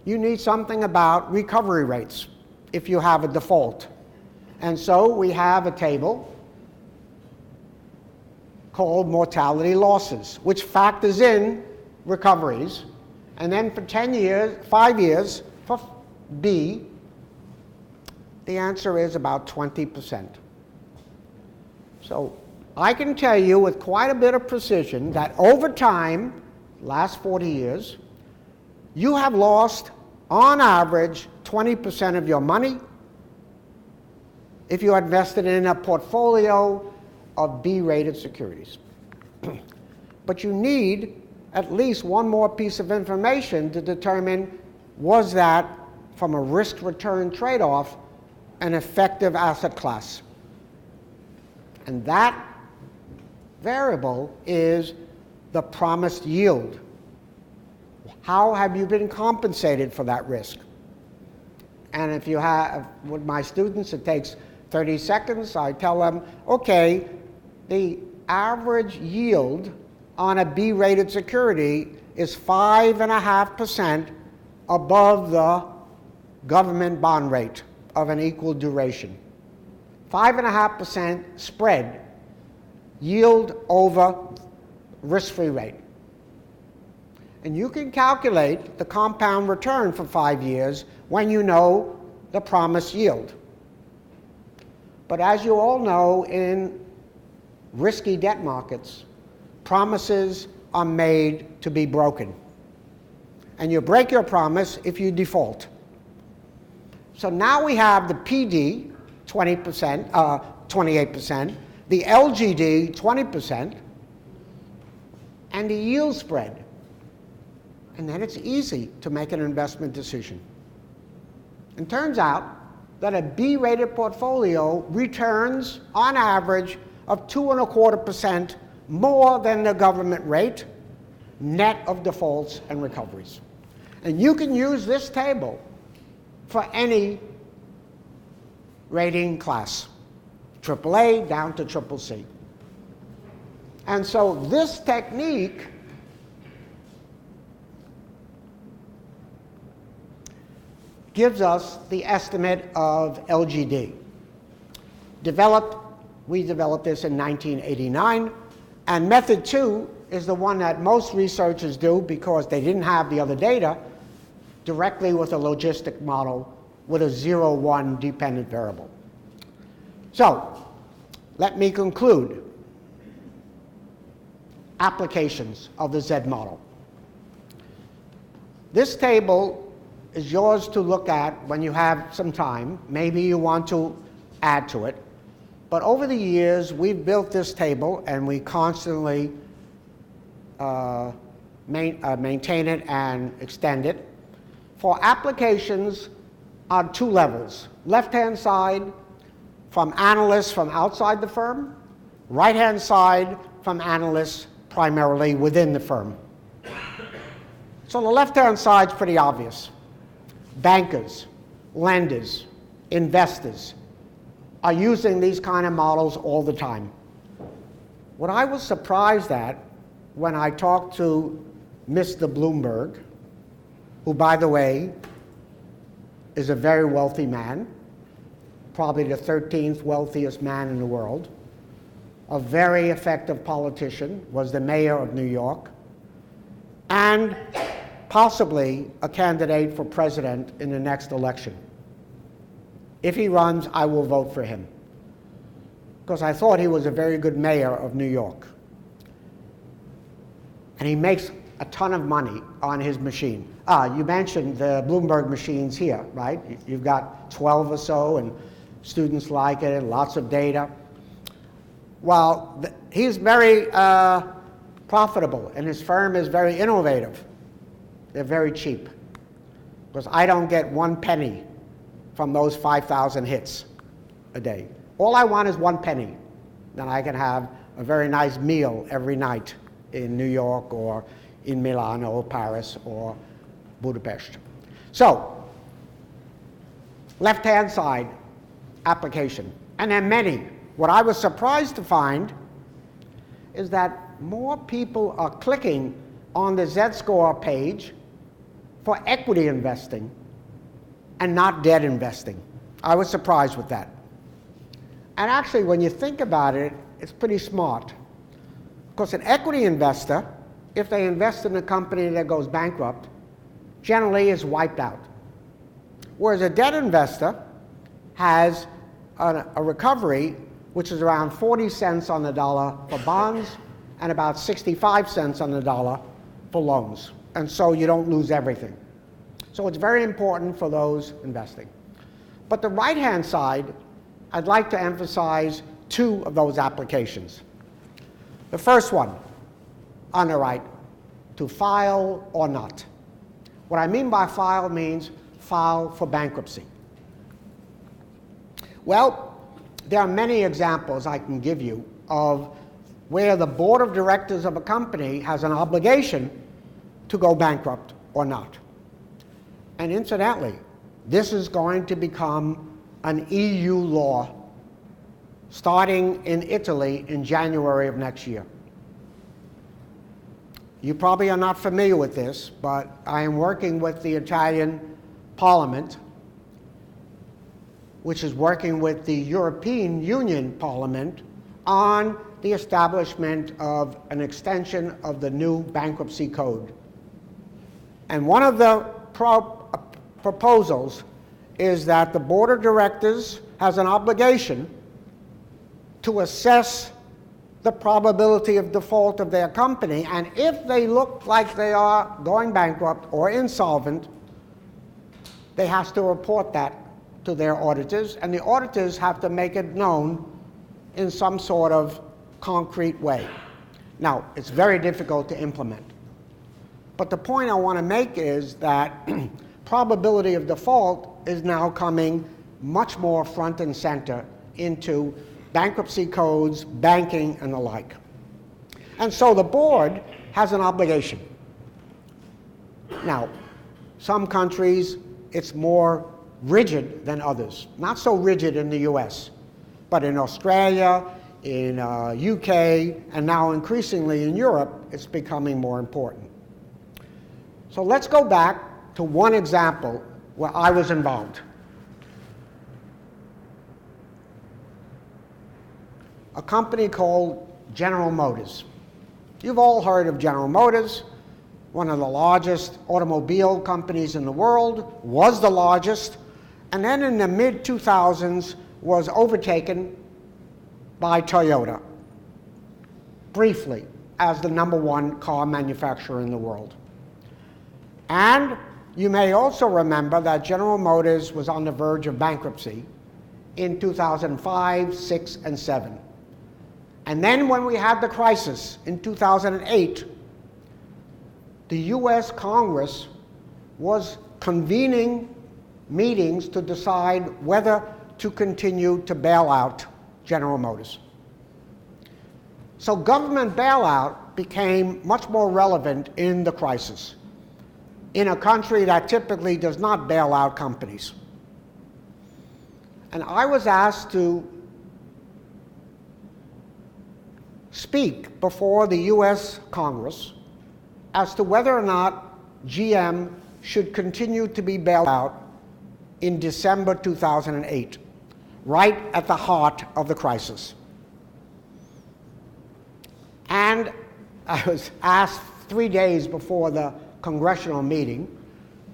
you need something about recovery rates if you have a default. And so we have a table called mortality losses, which factors in recoveries. And then for 10 years, 5 years, for B, the answer is about 20%. So I can tell you with quite a bit of precision that over time, last 40 years, you have lost, on average, 20% of your money if you invested in a portfolio of B-rated securities. But you need at least one more piece of information to determine, was that, from a risk-return trade-off, an effective asset class? And that variable is the promised yield. How have you been compensated for that risk? And if you have, with my students, it takes 30 seconds. I tell them, okay, the average yield on a B-rated security is 5.5% above the government bond rate of an equal duration. 5.5% spread, yield over risk-free rate. And you can calculate the compound return for 5 years when you know the promised yield. But as you all know, in risky debt markets, promises are made to be broken. And you break your promise if you default. So now we have the PD, 28%, the LGD, 20%, and the yield spread. And then it's easy to make an investment decision. It turns out that a B-rated portfolio returns, on average, of 2.25% more than the government rate, net of defaults and recoveries. And you can use this table for any rating class, AAA down to CCC. And so this technique gives us the estimate of LGD. We developed this in 1989, and method 2 is the one that most researchers do because they didn't have the other data, directly with a logistic model with a 0-1 dependent variable. So, let me conclude. Applications of the Z model. This table is yours to look at when you have some time. Maybe you want to add to it. But over the years, we've built this table, and we constantly maintain it and extend it for applications on two levels. Left-hand side, from analysts from outside the firm. Right-hand side, from analysts primarily within the firm. So the left-hand side's pretty obvious. Bankers, lenders, investors are using these kind of models all the time. What I was surprised at when I talked to Mr. Bloomberg, who, by the way, is a very wealthy man, probably the 13th wealthiest man in the world, a very effective politician, was the mayor of New York, and possibly a candidate for president in the next election. If he runs, I will vote for him, because I thought he was a very good mayor of New York. And he makes a ton of money on his machine. You mentioned the Bloomberg machines here, right? You've got 12 or so, and students like it, and lots of data. Well, he's very profitable, and his firm is very innovative. They're very cheap, because I don't get 1 penny from those 5,000 hits a day. All I want is 1 penny. Then I can have a very nice meal every night in New York or in Milan or Paris or Budapest. So, left-hand side application. And there are many. What I was surprised to find is that more people are clicking on the Z-score page for equity investing and not debt investing. I was surprised with that. And actually, when you think about it, it's pretty smart. Because an equity investor, if they invest in a company that goes bankrupt, generally is wiped out. Whereas a debt investor has a recovery which is around 40 cents on the dollar for bonds and about 65 cents on the dollar for loans. And so you don't lose everything. So it's very important for those investing. But the right-hand side, I'd like to emphasize 2 of those applications. The first one, on the right, to file or not. What I mean by file means file for bankruptcy. Well, there are many examples I can give you of where the board of directors of a company has an obligation to go bankrupt or not. And incidentally, this is going to become an EU law starting in Italy in January of next year. You probably are not familiar with this, but I am working with the Italian Parliament, which is working with the European Union Parliament on the establishment of an extension of the new bankruptcy code. And one of the proposals is that the board of directors has an obligation to assess the probability of default of their company, and if they look like they are going bankrupt or insolvent, they have to report that to their auditors, and the auditors have to make it known in some sort of concrete way. Now, it's very difficult to implement. But the point I want to make is that probability of default is now coming much more front and center into bankruptcy codes, banking, and the like. And so the board has an obligation. Now, some countries, it's more rigid than others. Not so rigid in the US, but in Australia, in UK, and now increasingly in Europe, it's becoming more important. So let's go back to one example where I was involved. A company called General Motors. You've all heard of General Motors, one of the largest automobile companies in the world, was the largest, and then in the mid-2000s was overtaken by Toyota, briefly, as the #1 car manufacturer in the world. And you may also remember that General Motors was on the verge of bankruptcy in 2005, 6, and 7. And then when we had the crisis in 2008, the US Congress was convening meetings to decide whether to continue to bail out General Motors. So government bailout became much more relevant in the crisis, in a country that typically does not bail out companies. And I was asked to speak before the US Congress as to whether or not GM should continue to be bailed out in December 2008, right at the heart of the crisis. And I was asked 3 days before the congressional meeting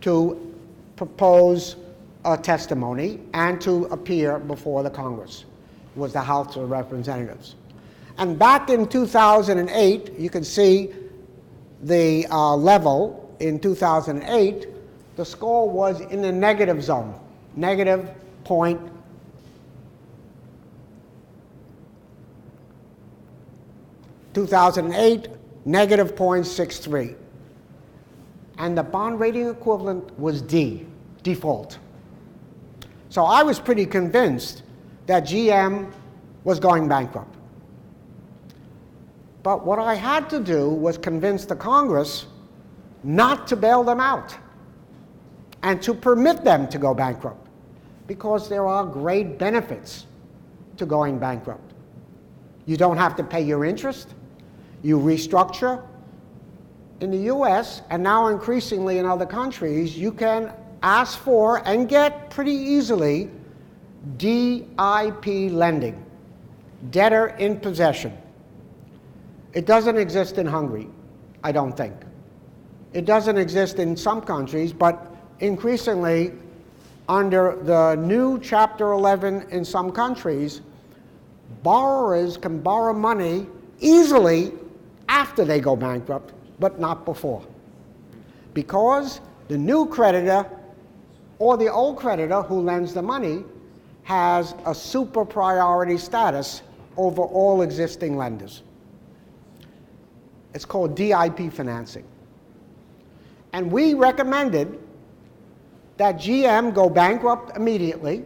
to propose a testimony and to appear before the Congress. It was the House of Representatives. And back in 2008, you can see the level in 2008, the score was in the negative zone, negative point. (2008) negative 0.63. And the bond rating equivalent was D, default. So I was pretty convinced that GM was going bankrupt. But what I had to do was convince the Congress not to bail them out and to permit them to go bankrupt, because there are great benefits to going bankrupt. You don't have to pay your interest. You restructure. In the US, and now increasingly in other countries, you can ask for and get pretty easily DIP lending, debtor in possession. It doesn't exist in Hungary, I don't think. It doesn't exist in some countries, but increasingly under the new Chapter 11 in some countries, borrowers can borrow money easily after they go bankrupt, but not before. Because the new creditor or the old creditor who lends the money has a super priority status over all existing lenders. It's called DIP financing. And we recommended that GM go bankrupt immediately,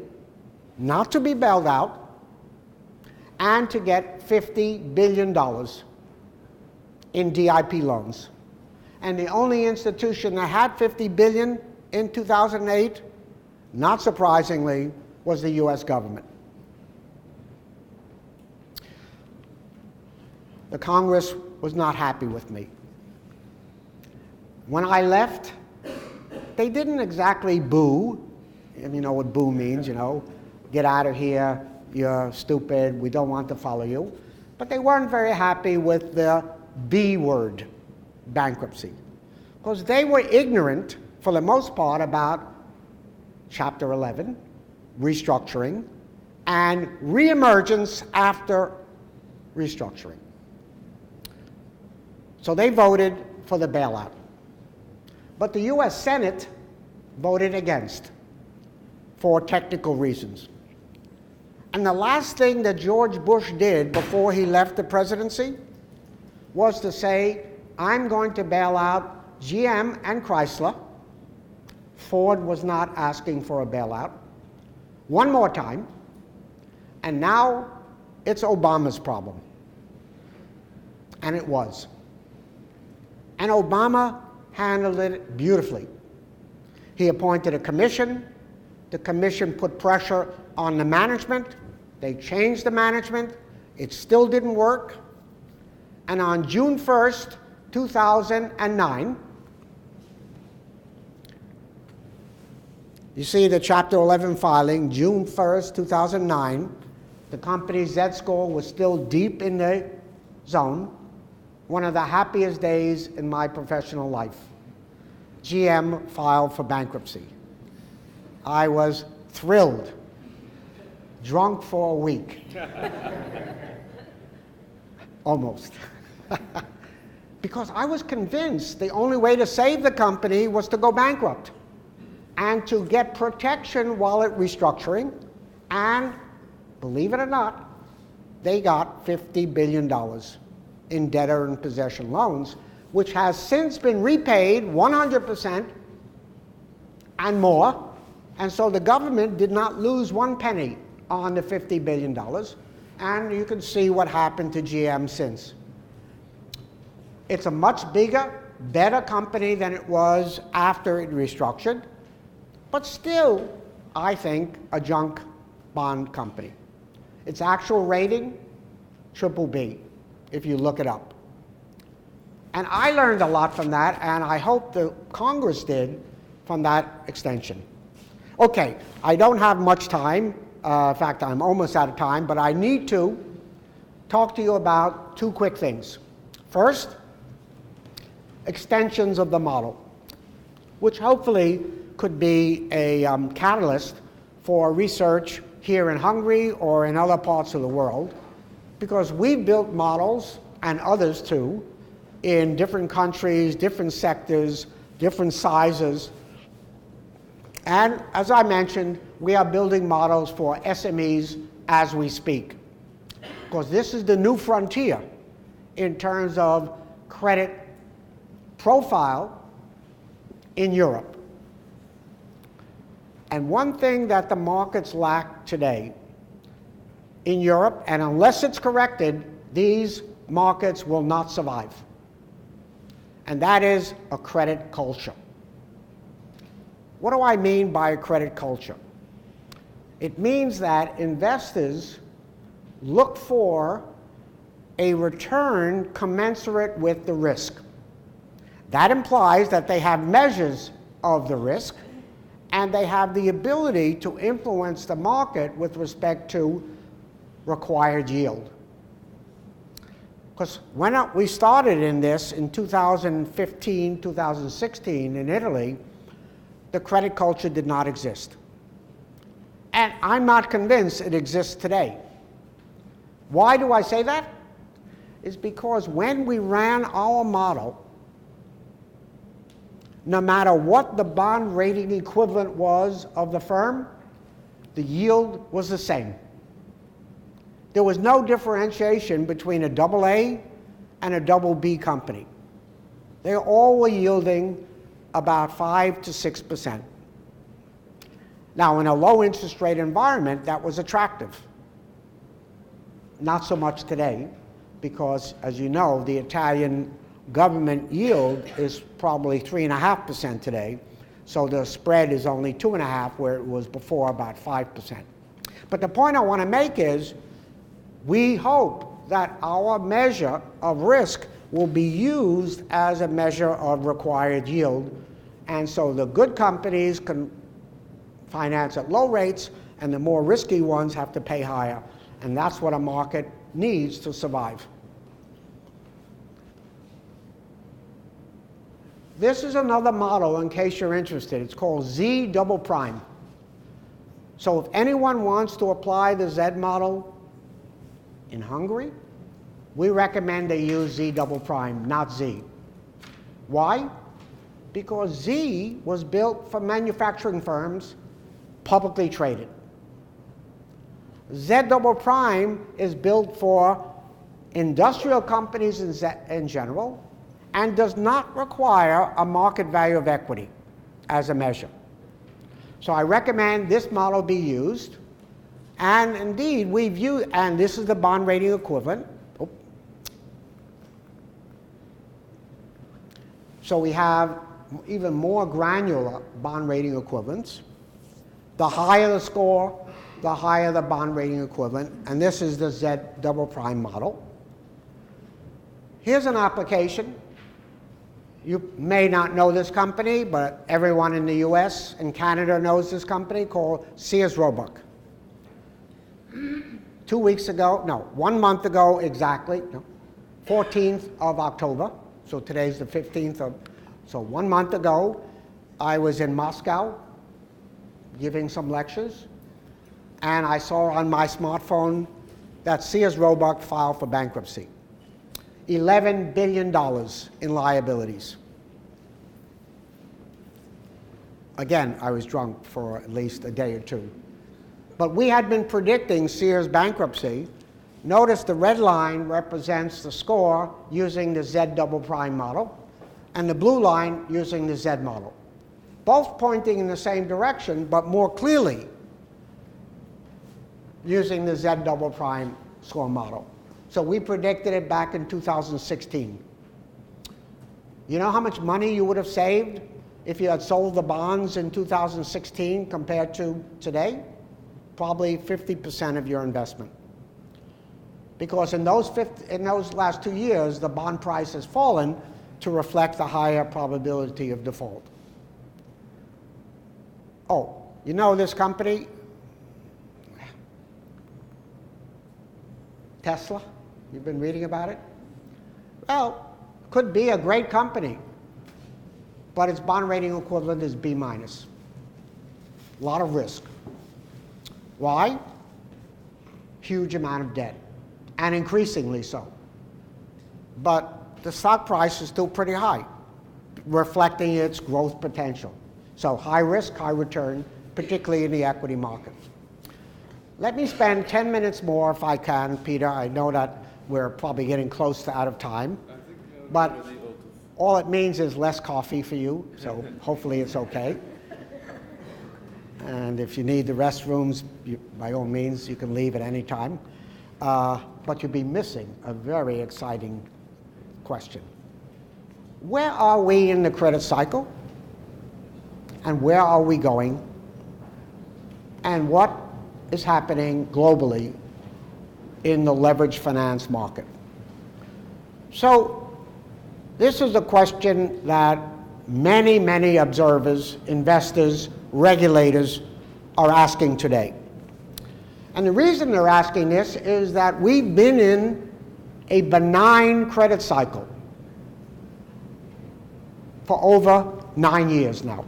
not to be bailed out, and to get $50 billion in DIP loans. And the only institution that had $50 billion in 2008, not surprisingly, was the US government. The Congress was not happy with me. When I left, they didn't exactly boo. And you know what boo means, you know, get out of here, you're stupid, we don't want to follow you. But they weren't very happy with the B word, bankruptcy, because they were ignorant, for the most part, about Chapter 11, restructuring, and reemergence after restructuring. So they voted for the bailout. But the US Senate voted against for technical reasons. And the last thing that George Bush did before he left the presidency was to say, I'm going to bail out GM and Chrysler. Ford was not asking for a bailout. One more time. And now it's Obama's problem. And it was. And Obama handled it beautifully. He appointed a commission. The commission put pressure on the management. They changed the management. It still didn't work. And on June 1st, 2009, you see the Chapter 11 filing, June 1st, 2009, the company's Z score was still deep in the zone. One of the happiest days in my professional life. GM filed for bankruptcy. I was thrilled, drunk for a week. Almost. Because I was convinced the only way to save the company was to go bankrupt and to get protection while it restructuring. And believe it or not, they got $50 billion in debtor in possession loans, which has since been repaid 100% and more. And so the government did not lose one penny on the $50 billion. And you can see what happened to GM since. It's a much bigger, better company than it was after it restructured, but still, I think, a junk bond company. Its actual rating, BBB, if you look it up. And I learned a lot from that, and I hope the Congress did from that extension. Okay, I don't have much time. In fact, I'm almost out of time, but I need to talk to you about two quick things. First, extensions of the model. which hopefully could be a catalyst for research here in Hungary or in other parts of the world, because we've built models, and others too, in different countries, different sectors, different sizes. And as I mentioned, we are building models for SMEs as we speak, because this is the new frontier in terms of credit profile in Europe. And one thing that the markets lack today in Europe, and unless it's corrected, these markets will not survive. And that is a credit culture. What do I mean by a credit culture? It means that investors look for a return commensurate with the risk. That implies that they have measures of the risk, and they have the ability to influence the market with respect to required yield. Because when we started in this in 2015, 2016 in Italy, the credit culture did not exist. And I'm not convinced it exists today. Why do I say that? It's because when we ran our model, no matter what the bond rating equivalent was of the firm, the yield was the same. There was no differentiation between a double A and a double B company. They all were yielding about 5 to 6%. Now, in a low interest rate environment, that was attractive. Not so much today, because, as you know, the Italian government yield is probably 3.5% today, so the spread is only 2.5%, where it was before about 5%. But the point I want to make is, we hope that our measure of risk will be used as a measure of required yield, and so the good companies can finance at low rates, and the more risky ones have to pay higher, and that's what a market needs to survive. This is another model in case you're interested. It's called Z double prime. So if anyone wants to apply the Z model in Hungary, we recommend they use Z double prime, not Z. Why? Because Z was built for manufacturing firms, publicly traded. Z double prime is built for industrial companies in general, and does not require a market value of equity as a measure. So I recommend this model be used, and indeed we've used, and this is the bond rating equivalent. So we have even more granular bond rating equivalents. The higher the score, the higher the bond rating equivalent, and this is the Z double prime model. Here's an application. You may not know this company, but everyone in the US and Canada knows this company, called Sears Roebuck. 2 weeks ago, no, 1 month ago exactly, 14th of October, so today's the 15th of, so 1 month ago, I was in Moscow giving some lectures, and I saw on my smartphone that Sears Roebuck filed for bankruptcy. $11 billion in liabilities. Again, I was drunk for at least a day or two. But we had been predicting Sears bankruptcy. Notice the red line represents the score using the Z double prime model, and the blue line using the Z model. Both pointing in the same direction, but more clearly using the Z double prime score model. So we predicted it back in 2016. You know how much money you would have saved if you had sold the bonds in 2016 compared to today? Probably 50% of your investment. Because in those last 2 years, the bond price has fallen to reflect the higher probability of default. Oh, you know this company? Tesla? You've been reading about it? Well, could be a great company, but its bond rating equivalent is B minus. A lot of risk. Why? Huge amount of debt, and increasingly so. But the stock price is still pretty high, reflecting its growth potential. So high risk, high return, particularly in the equity markets. Let me spend 10 minutes more if I can, Peter. I know that we're probably getting close to out of time, but all it means is less coffee for you, so hopefully it's okay. And if you need the restrooms, by all means, you can leave at any time. But you'll be missing a very exciting question. Where are we in the credit cycle? And where are we going? And what is happening globally in the leveraged finance market? So this is a question that many, many observers, investors, regulators are asking today. And the reason they're asking this is that we've been in a benign credit cycle for over 9 years now.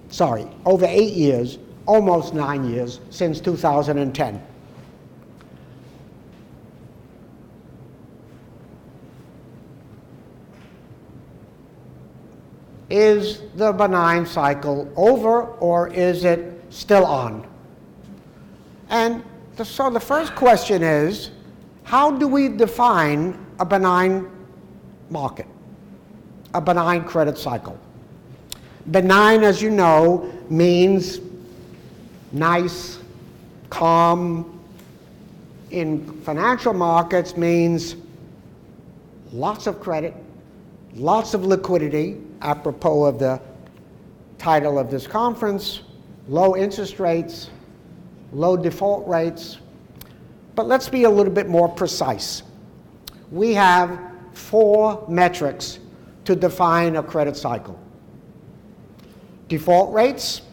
Sorry, over 8 years, almost 9 years, since 2010. Is the benign cycle over, or is it still on? And so the first question is, how do we define a benign market, a benign credit cycle? Benign, as you know, means nice, calm. In financial markets means lots of credit, lots of liquidity, apropos of the title of this conference, low interest rates, low default rates. But let's be a little bit more precise. We have 4 metrics to define a credit cycle. Default rates,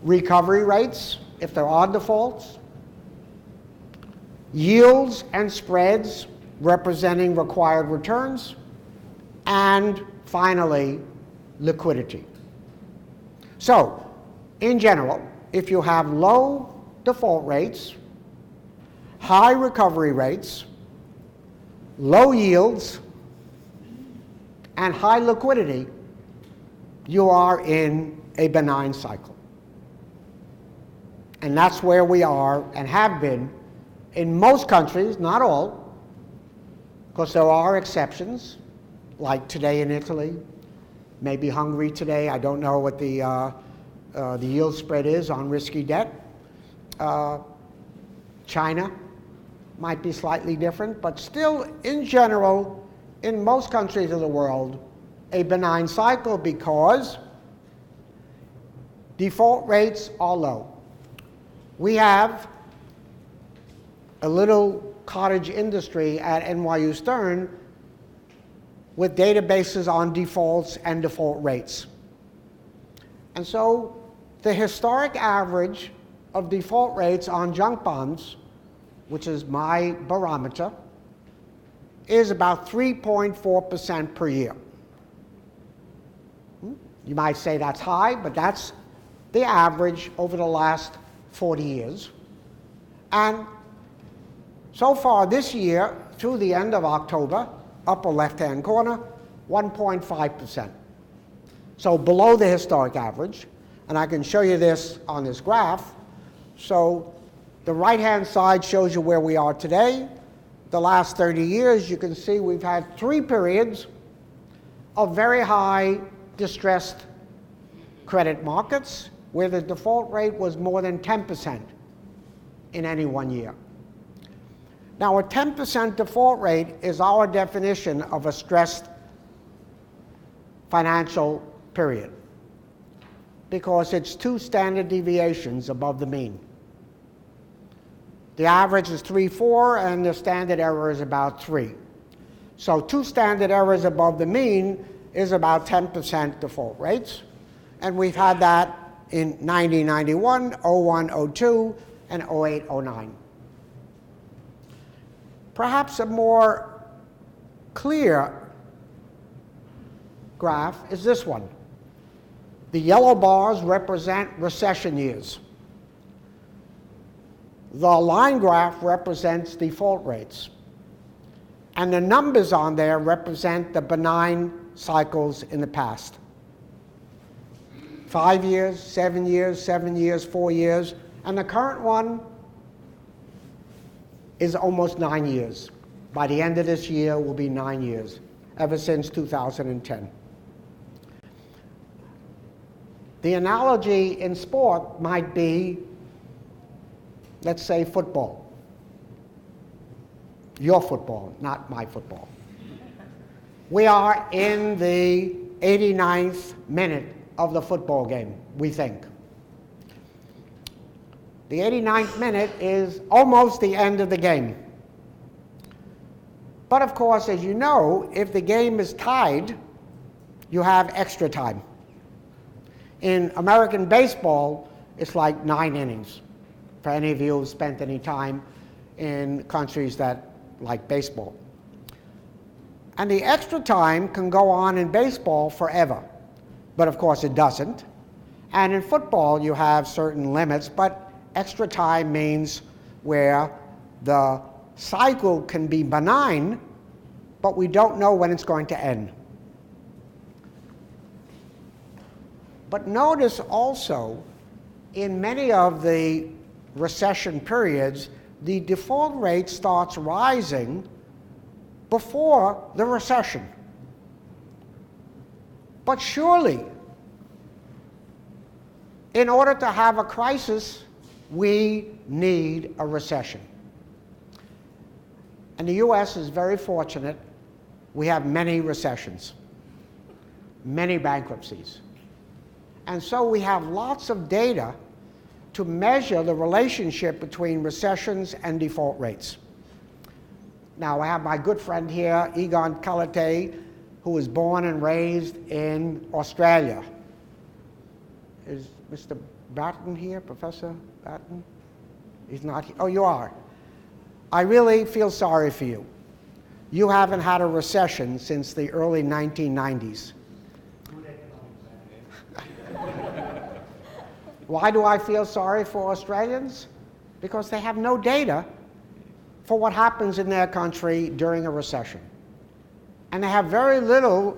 recovery rates, if there are defaults, yields and spreads representing required returns, and finally, liquidity. So, in general, if you have low default rates, high recovery rates, low yields, and high liquidity, you are in a benign cycle. And that's where we are and have been in most countries, not all, because there are exceptions, like today in Italy, maybe Hungary today. I don't know what the yield spread is on risky debt. China might be slightly different, but still, in general, in most countries of the world, a benign cycle because default rates are low. We have a little cottage industry at NYU Stern with databases on defaults and default rates. And so the historic average of default rates on junk bonds, which is my barometer, is about 3.4% per year. You might say that's high, but that's the average over the last 40 years. And so far this year, through the end of October, upper left-hand corner, 1.5%. So below the historic average, and I can show you this on this graph. So the right-hand side shows you where we are today. The last 30 years, you can see we've had 3 periods of very high distressed credit markets where the default rate was more than 10% in any one year. Now, a 10% default rate is our definition of a stressed financial period because it's 2 standard deviations above the mean. The average is 3.4 and the standard error is about 3. So 2 standard errors above the mean is about 10% default rates. And we've had that in 1991, 01, 02, and 08, 09. Perhaps a more clear graph is this one. The yellow bars represent recession years. The line graph represents default rates. And the numbers on there represent the benign cycles in the past. 5 years, 7 years, 7 years, 4 years, and the current one is almost 9 years. By the end of this year will be 9 years, ever since 2010. The analogy in sport might be, let's say, football. Your football, not my football. We are in the 89th minute of the football game, we think. The 89th minute is almost the end of the game. But of course, as you know, if the game is tied, you have extra time. In American baseball, it's like 9 innings, for any of you who've spent any time in countries that like baseball. And the extra time can go on in baseball forever, but of course it doesn't. And in football, you have certain limits, but extra time means where the cycle can be benign, but we don't know when it's going to end. But notice also, in many of the recession periods, the default rate starts rising before the recession. But surely, in order to have a crisis, we need a recession. And the US is very fortunate. We have many recessions, many bankruptcies. And so we have lots of data to measure the relationship between recessions and default rates. Now, I have my good friend here, Egon Kalate, who was born and raised in Australia. Is Mr. Batten here, Professor Batten? He's not here. Oh, you are. I really feel sorry for you. You haven't had a recession since the early 1990s. Why do I feel sorry for Australians? Because they have no data for what happens in their country during a recession. And they have very little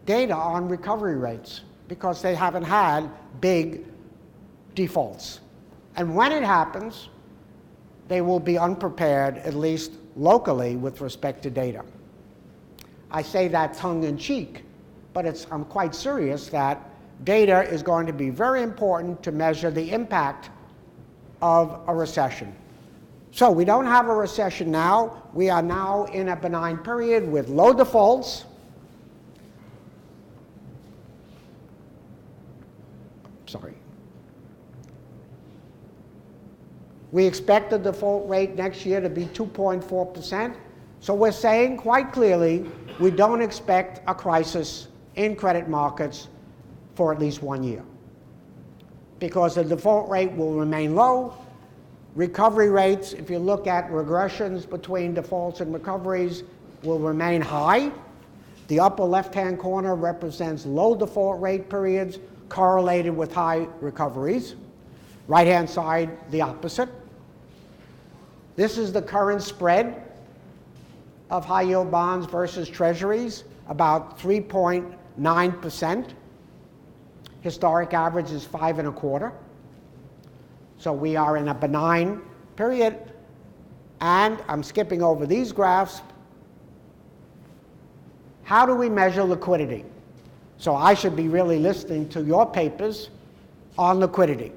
data on recovery rates because they haven't had big defaults. And when it happens, they will be unprepared, at least locally, with respect to data. I say that tongue-in-cheek, but I'm quite serious that data is going to be very important to measure the impact of a recession. So we don't have a recession now. We are now in a benign period with low defaults. Sorry. We expect the default rate next year to be 2.4%. So we're saying quite clearly we don't expect a crisis in credit markets for at least 1 year, because the default rate will remain low. Recovery rates, if you look at regressions between defaults and recoveries, will remain high. The upper left-hand corner represents low default rate periods correlated with high recoveries. Right-hand side, the opposite. This is the current spread of high-yield bonds versus treasuries, about 3.9%. Historic average is 5.25%. So we are in a benign period. And I'm skipping over these graphs. How do we measure liquidity? So I should be really listening to your papers on liquidity.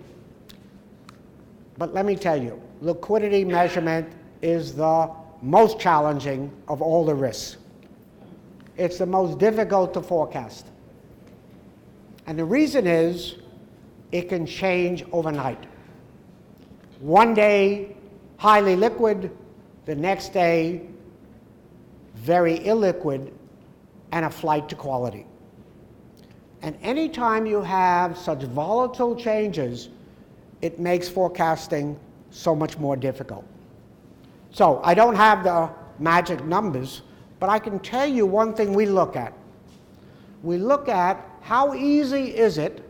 But let me tell you, liquidity measurement is the most challenging of all the risks. It's the most difficult to forecast. And the reason is it can change overnight. One day, highly liquid, the next day, very illiquid, and a flight to quality. And anytime you have such volatile changes, it makes forecasting so much more difficult. So I don't have the magic numbers, But I can tell you one thing we look at. We look at how easy is it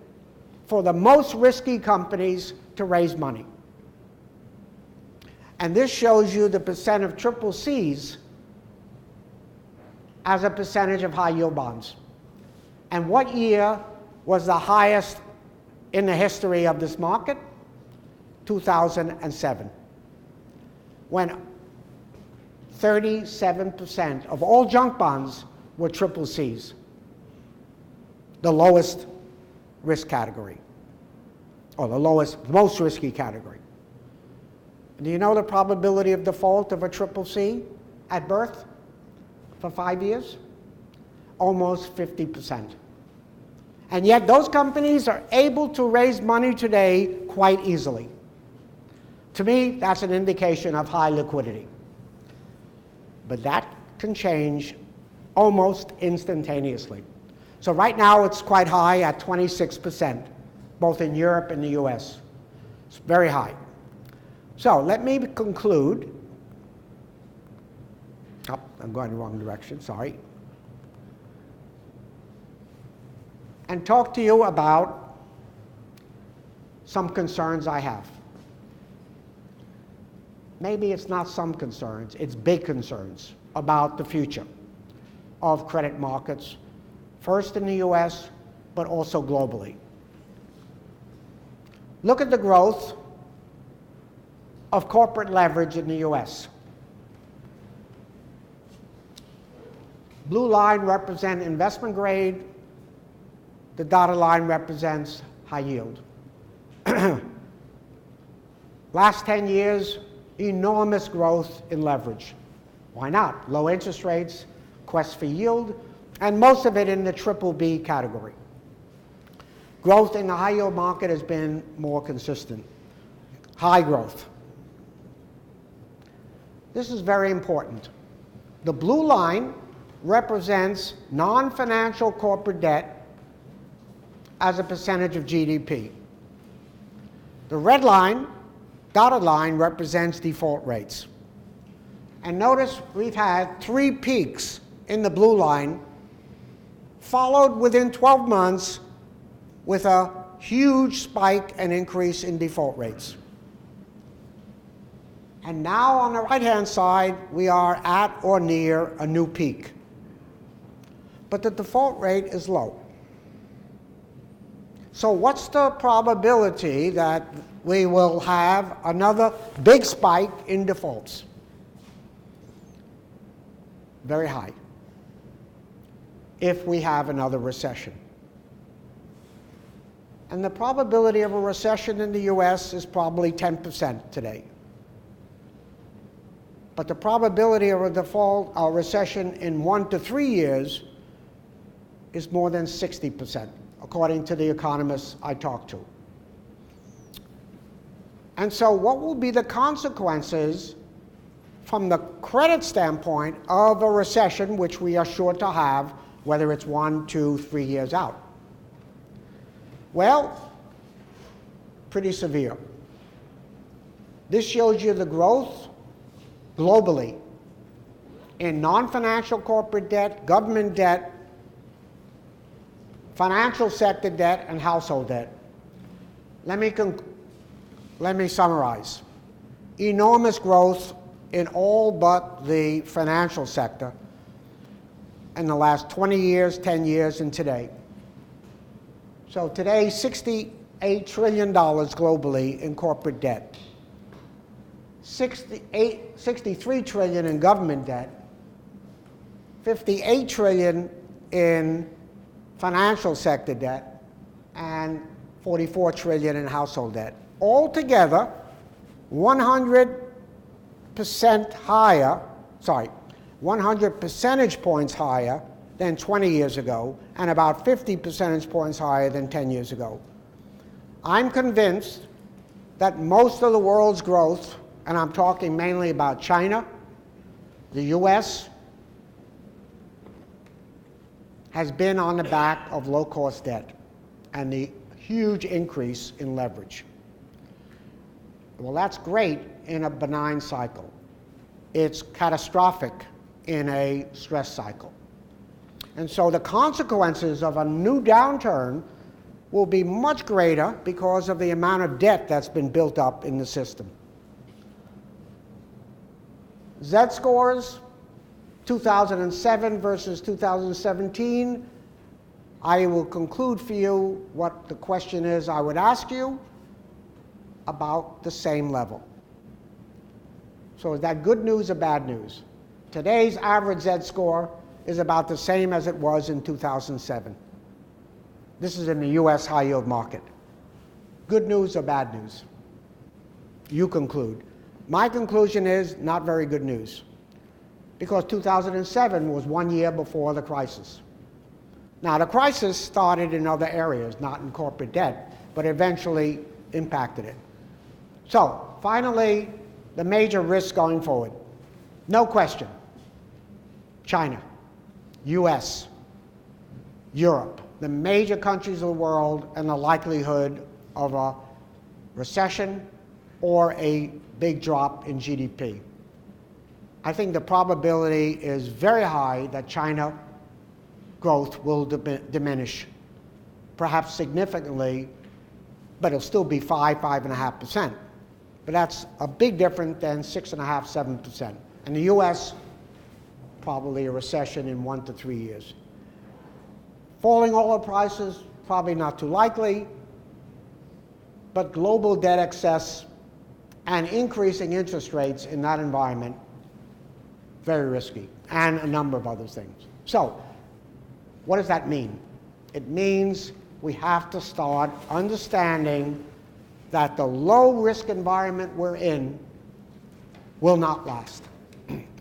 for the most risky companies to raise money. And this shows you the percent of triple Cs as a percentage of high yield bonds. And what year was the highest in the history of this market? 2007, when 37% of all junk bonds were triple Cs, the lowest risk category, or the most risky category. Do you know the probability of default of a triple C at birth for 5 years? Almost 50%. And yet those companies are able to raise money today quite easily. To me, that's an indication of high liquidity. But that can change almost instantaneously. So right now it's quite high at 26%, both in Europe and the US. It's very high. So let me conclude. Oh, I'm going the wrong direction, sorry. And talk to you about some concerns I have. Maybe it's not some concerns, it's big concerns about the future of credit markets, first in the US, but also globally. Look at the growth of corporate leverage in the US. Blue line represents investment grade, the dotted line represents high yield. Last 10 years, enormous growth in leverage. Why not? Low interest rates, quest for yield, and most of it in the triple B category. Growth in the high yield market has been more consistent. High growth. This is very important. The blue line represents non-financial corporate debt as a percentage of GDP. The red line, dotted line, represents default rates. And notice we've had 3 peaks in the blue line, followed within 12 months with a huge spike and increase in default rates. And now on the right-hand side, we are at or near a new peak. But the default rate is low. So what's the probability that we will have another big spike in defaults? Very high, if we have another recession. And the probability of a recession in the US is probably 10% today. But the probability of a default, a recession in 1 to 3 years is more than 60%, according to the economists I talked to. And so what will be the consequences from the credit standpoint of a recession, which we are sure to have, whether it's 1, 2, 3 years out? Well, pretty severe. This shows you the growth globally in non-financial corporate debt, government debt, financial sector debt, and household debt. Let me summarize. Enormous growth in all but the financial sector in the last 20 years, 10 years, and today. So today, $68 trillion globally in corporate debt. 63 trillion in government debt, 58 trillion in financial sector debt, and 44 trillion in household debt. Altogether, 100% higher, 100 percentage points higher than 20 years ago, and about 50 percentage points higher than 10 years ago. I'm convinced that most of the world's growth, and I'm talking mainly about China, the US, has been on the back of low-cost debt and the huge increase in leverage. Well, that's great in a benign cycle. It's catastrophic in a stress cycle. And so the consequences of a new downturn will be much greater because of the amount of debt that's been built up in the system. Z-scores, 2007 versus 2017. I will conclude for you what the question is I would ask you, about the same level. So is that good news or bad news? Today's average Z-score is about the same as it was in 2007. This is in the US high yield market. Good news or bad news? You conclude. My conclusion is not very good news, because 2007 was 1 year before the crisis. Now, the crisis started in other areas, not in corporate debt, but eventually impacted it. So, finally, the major risks going forward. No question. China, US, Europe, the major countries of the world, and the likelihood of a recession or a big drop in GDP. I think the probability is very high that China growth will diminish, perhaps significantly, but it'll still be 5.5%. But that's a big difference than 6.5%, 7%. And the US, probably a recession in 1 to 3 years. Falling oil prices, probably not too likely, but global debt excess and increasing interest rates in that environment, very risky, and a number of other things. So, what does that mean? It means we have to start understanding that the low-risk environment we're in will not last,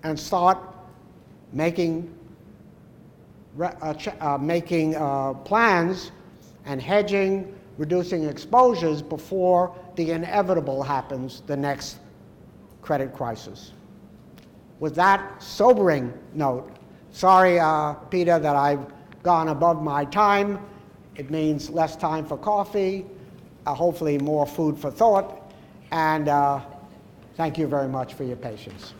and start making plans and hedging, reducing exposures before the inevitable happens, the next credit crisis. With that sobering note, sorry, Peter, that I've gone above my time. It means less time for coffee, hopefully more food for thought, and thank you very much for your patience.